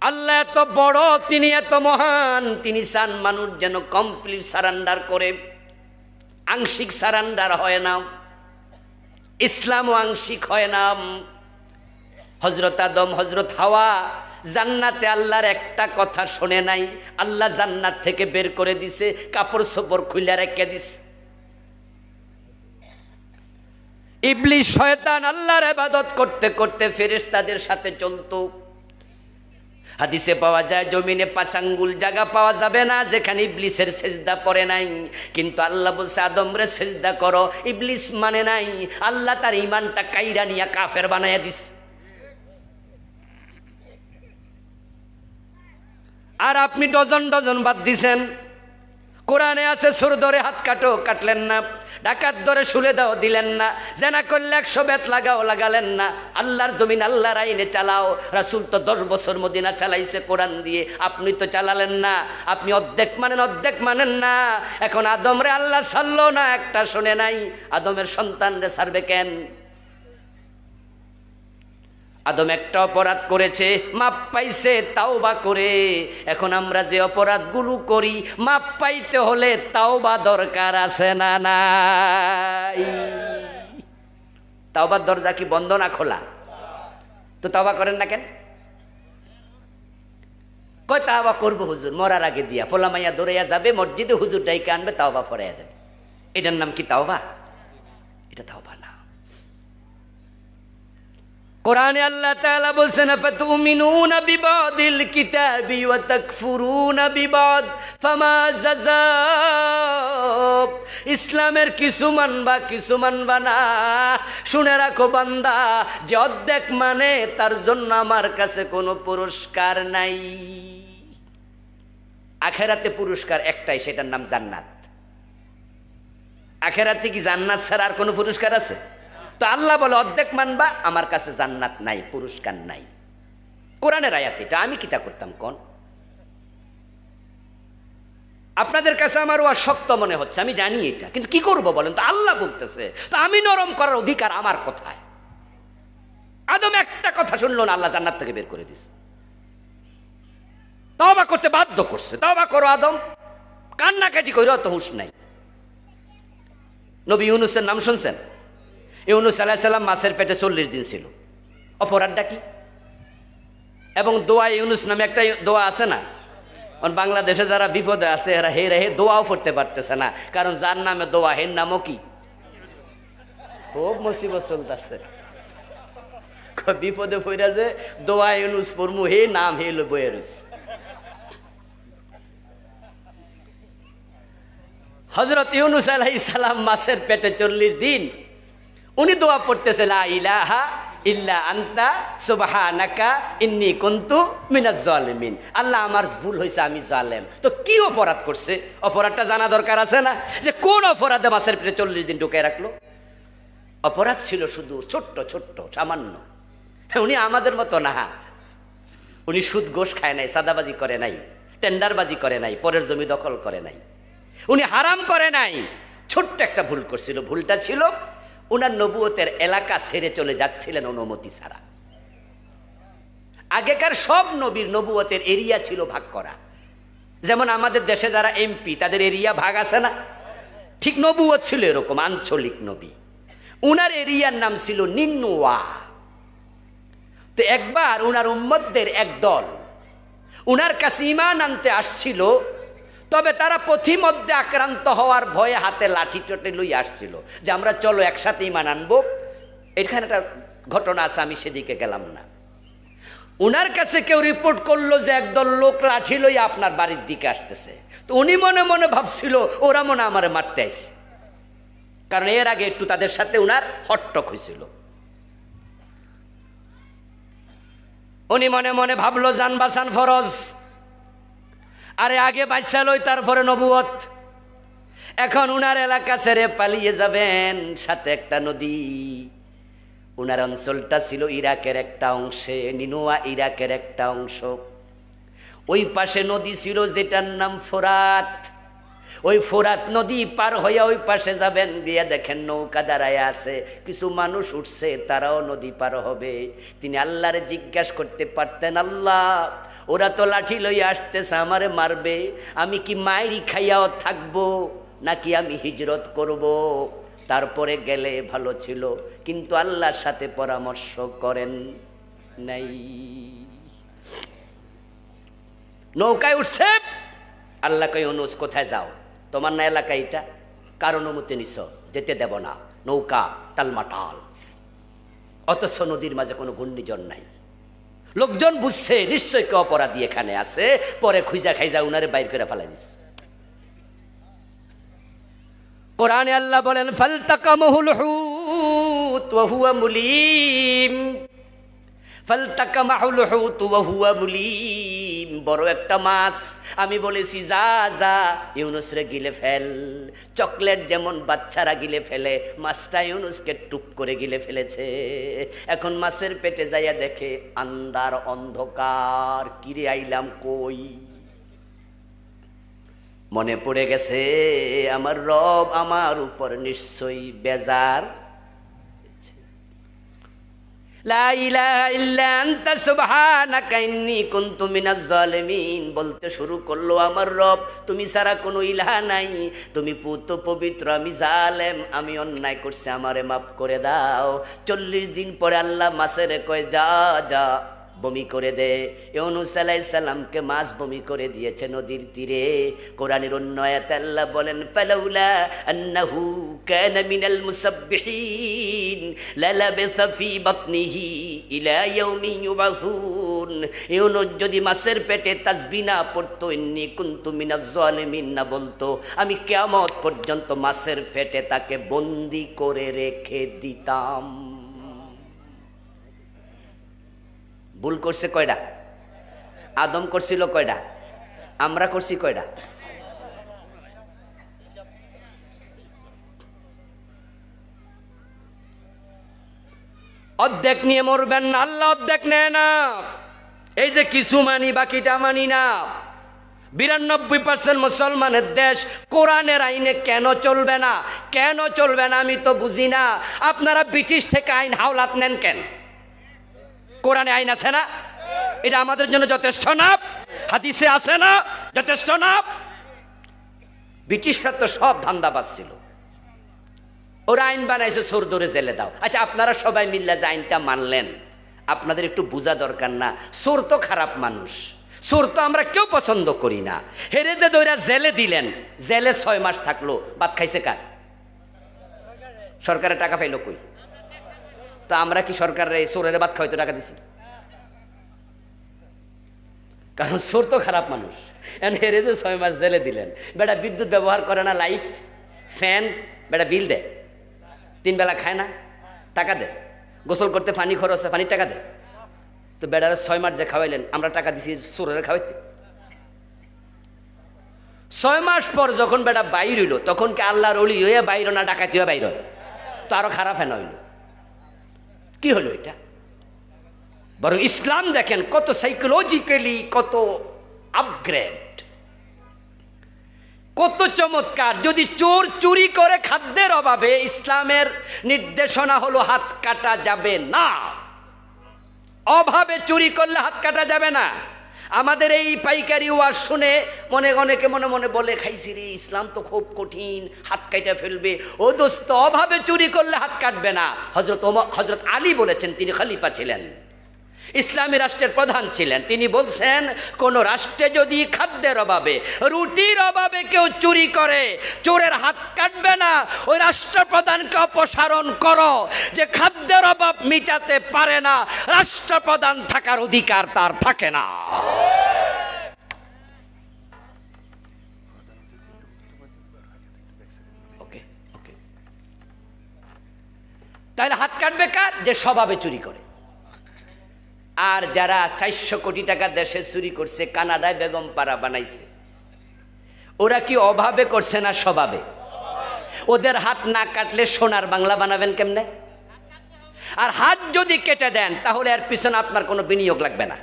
আল্লাহ এত বড়, তিনি এত মহান, তিনি চান মানুষ যেন কমপ্লিট সারান্ডার করে। আংশিক সারান্ডার হয় না, ইসলামও আংশিক হয় না। হযরত আদম, হযরত হাওয়া জান্নাতে আল্লাহর একটা কথা শোনে নাই, আল্লাহ জান্নাত থেকে বের করে দিছে, কাপড় চোপড় খুলে রেখে দিছে। ইবলিস শয়তান আল্লাহর ইবাদত করতে করতে ফেরেশতাদের সাথে চলতো। হাদিসে পাওয়া যায় জমিনে 5 আঙ্গুল জায়গা পাওয়া যাবে না যেখানে ইবলিসের সেজদা পড়ে নাই। কিন্তু আল্লাহ বলছে আদমরে সেজদা করো, ইবলিস মানে নাই। আল্লাহ তার ঈমানটা কাইরা নিয়া কাফের বানায়া দিছে। আর আপনি ডজন ডজন বাদ দিছেন। কোরআনে আছে সুর ধরে হাত কাটো, কাটলেন না। ডাকাত ধরে শুলে দাও, দিলেন না। জেনা করলে 100 বেত লাগাও, লাগালেন না। আল্লাহর জমিন আল্লাহর আইনে চালাও। রাসূল তো 10 বছর মদিনা চালাইছে কোরআন দিয়ে, আপনি তো চালালেন না। আপনি অর্ধেক মানেন, অর্ধেক মানেন না। এখন আদমরে আল্লাহ ছাড়লো না, একটা শুনে নাই। আদমের সন্তানরে ছাড়বে কেন? আদম একটা অপরাধ করেছে, মাপ পাইছে তাওবা করে। এখন আমরা যে অপরাধগুলো করি, মাপ পাইতে হলে তাওবা দরকার আছে না নাই? তাওবার দরজা কি বন্ধ না খোলা? তো তাওবা করেন না কেন? কয় তাওবা করবো হুজুর মরার আগে দিয়া, পোলা মাইয়া দৌড়াইয়া যাবে মসজিদে, হুজুর ডাইকে আনবে, তাওবা ফরাইয়া দেবে। এটার নাম কি তাওবা? এটা তাওবা না। কোরআনে আল্লাহ তাআলা বলছেন ফাতুমিনুনা বিবাদিল কিতাবি ওয়া তাকফুরুনা বিবাদ ফামা জাযাব। ইসলামের কিছু মানবা, কিছু মানবা না। শুনে রাখো বান্দা, যে অর্ধেক মানে তার জন্য আমার কাছে কোনো পুরস্কার নাই। আখিরাতে পুরস্কার একটাই, সেটার নাম জান্নাত। আখিরাতে কি জান্নাত ছাড়া আর কোনো পুরস্কার আছে? তো আল্লাহ বলে অর্ধেক মানবা, আমার কাছে জান্নাত নাই, পুরস্কার নাই। কোরআনের আয়াত এটা। আমি কিতা করতাম কোন? আপনাদের কাছে আমার অশক্ত মনে হচ্ছে, আমি জানি এটা, কিন্তু কি করব বলেন তো? আল্লাহ বলতেছে, তো আমি নরম করার অধিকার আমার কোথায়? আদম একটা কথা শুনলো না, আল্লাহ জান্নাত থেকে বের করে দিছে। তওবা করতে বাধ্য করছে। তওবা করো আদম, কান্নাকাটি কইরো, তো হুঁশ নাই। নবী ইউনূসের নাম শুনছেন? ইউনূস আলাইহিস সালাম মাছের পেটে 40 দিন ছিল। অপরাধটা কি? এবং দোয়া ইউনূস নামে একটা দোয়া আছে না? বাংলাদেশে যারা বিপদে আছে এরা হে রে দোয়াও পড়তে পারতেছে না, কারণ যার নামে দোয়া হের নামও কি? খুব মুসিবত চলতেছে। বিপদে পড়া যে দোয়া ইউনূস পড়মু, হে নাম হে লো বইয়ে রয়েছে। হযরত ইউনূস আলাইহিস সালাম মাছের পেটে 40 দিন উনি দোয়া পড়তেছে, লা ইলাহা ইল্লা আনতা সুবহানাকা ইন্নী কুনতু মিনাজ জালিমিন। আল্লাহ আমার ভুল হয়েছে, আমি জালেম। তো কি অপরাধ করছে? অপরাধটা জানা দরকার আছে না, যে কোন অপরাধে মাছের পেটে 40 দিন ঢুকে রাখলো? অপরাধ ছিল শুধু ছোট্ট ছোট্ট সামান্য। উনি আমাদের মতো না। উনি সুদ ঘোষ খায় নাই, সাদাবাজি করে নাই, টেন্ডারবাজি করে নাই, পরের জমি দখল করে নাই, উনি হারাম করে নাই। ছোট্ট একটা ভুল করছিল। ভুলটা ছিল উনার নবুয়তের এলাকা ছেড়ে চলে যাচ্ছিলেন অনুমতি ছাড়া। আগেকার সব নবীর নবুয়তের এরিয়া ছিল ভাগ করা। যেমন আমাদের দেশে যারা এমপি, তাদের এরিয়া ভাগ আছে না? ঠিক নবুয়ত ছিল এরকম, আঞ্চলিক নবী। উনার এরিয়ার নাম ছিল নিন্নুয়া। তো একবার উনার উম্মতদের এক দল উনার কাছে ঈমান আনতে আসছিল, তবে তারা পথিমধ্যে আক্রান্ত হওয়ার ভয়ে হাতে লাঠি চটে লই আসছিল, যে আমরা চলো একসাথে ঈমান আনবো। এখানে একটা ঘটনা আছে, আমি সেদিকে গেলাম না। উনার কাছে কেউ রিপোর্ট করলো যে একদল লোক লাঠি লই আপনার বাড়ির দিকে আসতেছে। তো উনি মনে মনে ভাবছিল ওরা মনে আমারে মারতে আসছে, কারণ এর আগে একটু তাদের সাথে উনার হট্টক হয়েছিল। উনি মনে মনে ভাবলো জান বাঁচান ফরজ, আরে আগে বাঁচা লই তারপরে নবুয়ত। এখন উনার এলাকা ছেড়ে পালিয়ে যাবেন, সাথে একটা নদী। উনার অঞ্চলটা ছিল ইরাকের একটা অংশে, নিনুয়া ইরাকের একটা অংশ। ওই পাশে নদী ছিল যেটার নাম ফোরাত। ওই ফোরাত নদী পার হইয়া ওই পাশে যাবেন, দিয়ে দেখেন নৌকা দাঁড়ায় আছে, কিছু মানুষ উঠছে, তারাও নদী পার হবে। তিনি আল্লাহরে জিজ্ঞাসা করতে পারতেন, আল্লাহ ওরা তো লাঠি লইয়া আসতেছে, আমারে মারবে, আমি কি মায়েরই খাইয়াও থাকবো নাকি আমি হিজরত করব? তারপরে গেলে ভালো ছিল, কিন্তু আল্লাহর সাথে পরামর্শ করেন নাই। নৌকায় উঠছে, আল্লাহ কই ইউনূস কোথায় যাও? তোমার না এলাকা এটা, কার অনুমতি নিছ? যেতে দেব না। নৌকা টালমাটাল, অথচ নদীর মাঝে কোনো ঘূর্ণিঝড় নাই। লোকজন বুঝছে নিশ্চয় কেউ অপরাধী এখানে আছে, পরে খুঁজা খাইজা উনারে বাইর করে ফেলাই দিচ্ছে। কোরআনে আল্লাহ বলেন ফালতাকামাহুল হুত ওয়া হুয়া মুলিম, ফালতাকামাহুল হুত ওয়া হুয়া মুলিম। বড় একটা মাছ, আমি বলেছি যা যা ইউনূস রে গিলে ফেল। চকলেট যেমন বাচ্চারা গিলে ফেলে, মাছটা ইউনূসকে টুপ করে গিলে ফেলেছে। এখন মাছের পেটে যাইয়া দেখে আন্ধার অন্ধকার, কিরে আইলাম কই? মনে পড়ে গেছে আমার রব আমার উপর নিশ্চয়ই বেজার। লা ইলাহা ইল্লা আনতা সুবহানাকা ইন্নী কুনতু মিনাজ জালিমিন। বলতে শুরু করলো, আমার রব তুমি ছাড়া কোনো ইলাহা নাই, তুমি পুত পবিত্র, আমি জালেম, আমি অন্যায় করছি, আমারে মাফ করে দাও। 40 দিন পরে আল্লাহ মাছের কয় যা যা বমি করে দে। ইউনূস আলাইহিস সালামকে মাছ বমি করে দিয়েছে নদীর তীরে। কোরআনের অন্য আয়াতে আল্লাহ বলেন ফালাউলা আন্নাহু কানা মিনাল মুসাব্বিহিন লালাবিসা ফি বাতনিহি ইলা ইয়াউমি ইউবাসুন। ইউনূস যদি মাছের পেটে তাসবিহ না পড়তো, ইন্নী কুনতু মিনাজ জালিমিন না বলতো, আমি কিয়ামত পর্যন্ত মাছের পেটে তাকে বন্দি করে রেখে দিতাম। ভুল করছে কয়টা? আদম করছিল কয়টা? আমরা করছি কয়টা? অর্ধেক নিয়ে মরবেন না, আল্লাহ অর্ধেক নেয় না। এই যে কিছু মানি বাকিটা মানি না। 92% মুসলমানের দেশ, কোরআনের আইনে কেন চলবে না? কেন চলবে না আমি তো বুঝি না। আপনারা ব্রিটিশ থেকে আইন হাওলাত নেন কেন? কোরআনে আইন আছে না? এটা আমাদের জন্য যথেষ্ট না? হাদিসে আছে না? যথেষ্ট না? ব্রিটিশরা তো সব ধান্দাবাজ ছিল, ওরা আইন বানাইছে চোর ধরে জেলে দাও। আচ্ছা আপনারা সবাই মিল্লা যে আইনটা মানলেন, আপনাদের একটু বোঝা দরকার না? চোর তো খারাপ মানুষ, চোর তো আমরা কেউ পছন্দ করি না। হেরে দে দইরা জেলে দিলেন, জেলে 6 মাস থাকলো, ভাত খাইছে কার? সরকারের টাকা পাইলো কই? তো আমরা কি সরকারের চোরের ভাত খাইতে টাকা দিছি? কারণ চোর তো খারাপ মানুষ। হেরে যে 6 মাস জেলে দিলেন, বেটা বিদ্যুৎ ব্যবহার করে না, লাইট ফ্যান, বেটা বিল দেয়, 3 বেলা খায় না, টাকা দেয়, গোসল করতে পানি খরচ হয়, পানির টাকা দেয়। তো বেটারা 6 মাস যে খাওয়াইলেন, আমরা টাকা দিছি চোরের খাওয়াইতে। 6 মাস পর যখন বেটা বাইর হইল, তখন কি আল্লাহর ওলি হইয়া বাইর না ডাকাতি হয়ে বাইর? তো আরো খারাপ হেন হইল। কি হলো এটা? বরং ইসলাম দেখেন কত সাইকোলজিক্যালি কত আপগ্রেড, কত চমৎকার। যদি চোর চুরি করে খাদ্যের অভাবে, ইসলামের নির্দেশনা হলো হাত কাটা যাবে না। অভাবে চুরি করলে হাত কাটা যাবে না। আমাদের এই পাইকারি ওয়াজ শুনে অনেকে মনে মনে বলে, খাইছি রে, ইসলাম তো খুব কঠিন, হাত কাটা ফেলবে। ও দোস্ত, অভাবে চুরি করলে হাত কাটবে না। হযরত আলী বলেছেন, তিনি খলিফা ছিলেন, ইসলামী রাষ্ট্রের প্রধান ছিলেন। তিনি বলছেন, কোন রাষ্ট্রে যদি খাদ্যের অভাবে, রুটির অভাবে কেউ চুরি করে, চোরের হাত কাটবে না, ওই রাষ্ট্রপ্রধানকে অপসারণ করো। যে খাদ্যের অভাব মিটাতে পারে না, রাষ্ট্রপ্রধান থাকার অধিকার তার থাকে না। ওকে ওকে, তাহলে হাত কাটবে কার? যে স্বভাবে চুরি করে। আর যারা 400 কোটি টাকা দেশে চুরি করছে, কানাডায় বেগম পাড়া বানাইছে, ওরা কি অভাবে করছে না স্বভাবে? ওদের হাত না কাটলে সোনার বাংলা বানাবেন কেমনে? আর হাত যদি কেটে দেন তাহলে এর পিছনে আপনার কোনো বিনিয়োগ লাগবে না।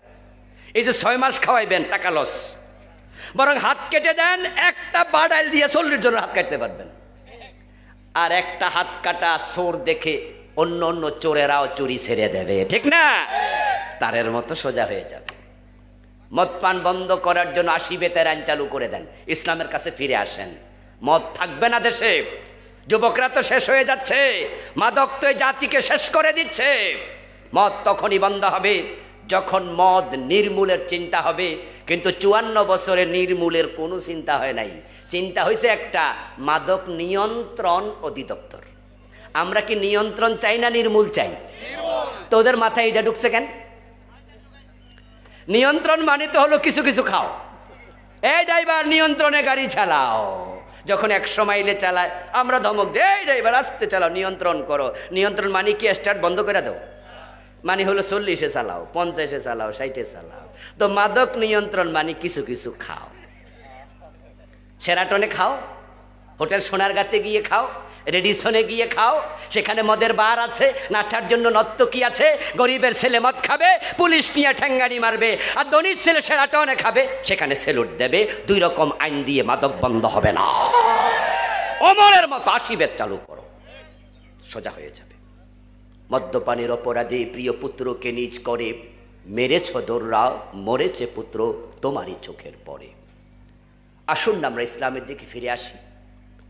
এই যে 6 মাস খাওয়াইবেন, টাকা লস। বরং হাত কেটে দেন, একটা বাড়াইল দিয়ে 40 জনের হাত কাটতে পারবেন। আর একটা হাত কাটা চোর দেখে অন্য অন্য চোরেরাও চুরি ছেড়ে দেবে, ঠিক না? তারের মতো সোজা হয়ে যাবে। মদ পান বন্ধ করার জন্য 80 বেতের আইন চালু করে দেন, ইসলামের কাছে ফিরে আসেন। মদ থাকবে না দেশে। যুবকরা তো শেষ হয়ে যাচ্ছে, মাদক তো এই জাতিকে শেষ করে দিচ্ছে। মদ তখনই বন্ধ হবে যখন মদ নির্মূলের চিন্তা হবে। কিন্তু 54 বছরে নির্মূলের কোনো চিন্তা হয় নাই। চিন্তা হয়েছে একটা, মাদক নিয়ন্ত্রণ অধিদপ্তর। আমরা কি নিয়ন্ত্রণ চাই না নির্মূল চাই? তো ওদের মাথায় এটা ঢুকছে কেন? নিয়ন্ত্রণ মানে তো হলো কিছু কিছু খাও। এই ড্রাইভার নিয়ন্ত্রণে গাড়ি চালাও। যখন 100 মাইলে চালায় আমরা ধমক দিই, এই ড্রাইভার আস্তে চালাও, নিয়ন্ত্রণ করো। নিয়ন্ত্রণ মানে কি স্টার্ট বন্ধ করে দাও? মানে হলো 40-এ চালাও, 50-এ চালাও, 60-এ চালাও। তো মাদক নিয়ন্ত্রণ মানে কিছু কিছু খাও। সেরাটনে খাও, হোটেল সোনারগাঁতে গিয়ে খাও, রেডিসনে গিয়ে খাও, সেখানে মদের বার আছে, নাচার জন্য নর্তকী আছে। গরিবের ছেলে মদ খাবে, পুলিশ নিয়ে ঠ্যাঙ্গানি মারবে। আর ধনীর ছেলে সেরাটনে খাবে, সেখানে সেলুট দেবে। 2 রকম আইন দিয়ে মাদক বন্ধ হবে না। ওমরের মতো 80 বেত চালু করো, সোজা হয়ে যাবে। মদ্যপানের অপরাধে প্রিয় পুত্রকে নিজ করে মেরেছ দোররা, মরেছে পুত্র তোমারই চোখের পরে। আসুন না আমরা ইসলামের দিকে ফিরে আসি,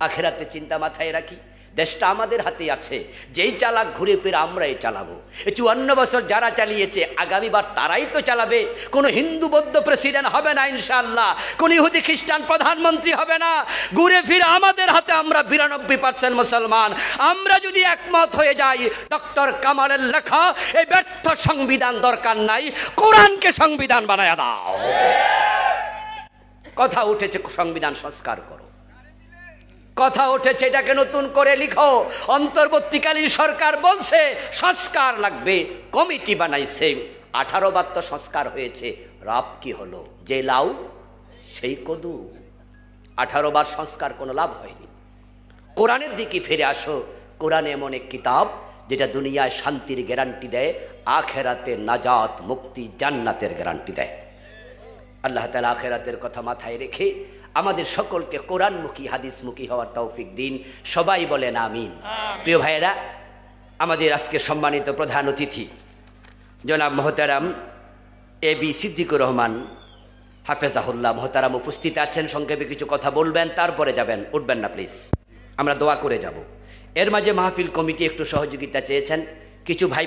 আখেরাতে চিন্তা মাথায় রাখি। দেশটা আমাদের হাতে আছে, যেই চালাক ঘুরে ফিরে আমরাই চালাবো। 54 বছর যারা চালিয়েছে, আগামীবার তারাই তো চালাবে। কোনো হিন্দু বৌদ্ধ প্রেসিডেন্ট হবে না ইনশাআল্লাহ, কোন ইহুদি খ্রিস্টান প্রধানমন্ত্রী হবে না। ঘুরে ফিরে আমাদের হাতে আমরা 92% মুসলমান। আমরা যদি একমত হয়ে যাই, ডক্টর কামালের লেখা এই ব্যর্থ সংবিধান দরকার নাই, কোরআনকে সংবিধান বানায়া দাও। কথা উঠেছে সংবিধান সংস্কার করো, কথা উঠেছে এটাকে নতুন করে লিখো। অন্তর্বর্তীকালীন সরকার বলছে সংস্কার লাগবে, কমিটি বানাইছে। 18 বার তো সংস্কার হয়েছে, লাভ কি হলো? যে লাউ সেই কদু। 18 বার সংস্কার কোনো লাভ হয়নি। কোরআনের দিকে ফিরে আসো। কোরআন এমন এক কিতাব যেটা দুনিয়ায় শান্তির গ্যারান্টি দেয়, আখেরাতে নাজাত, মুক্তি, জান্নাতের গ্যারান্টি দেয়। আল্লাহ তাআলা আখেরাতের কথা মাথায় রেখে আমাদের সকলকে কোরআনমুখী, হাদিসমুখী হওয়ার তৌফিক দিন। সবাই বলেন আমিন। প্রিয় ভাইয়েরা, আমাদের আজকে সম্মানিত প্রধান অতিথি জনাব মোহতারাম এবি সিদ্দিকুর রহমান হাফেজাহুল্লাহ মোহতারাম উপস্থিত আছেন। সংক্ষেপে কিছু কথা বলবেন, তারপরে যাবেন। উঠবেন না প্লিজ, আমরা দোয়া করে যাব। এর মাঝে মাহফিল কমিটি একটু সহযোগিতা চেয়েছেন। কিছু ভাই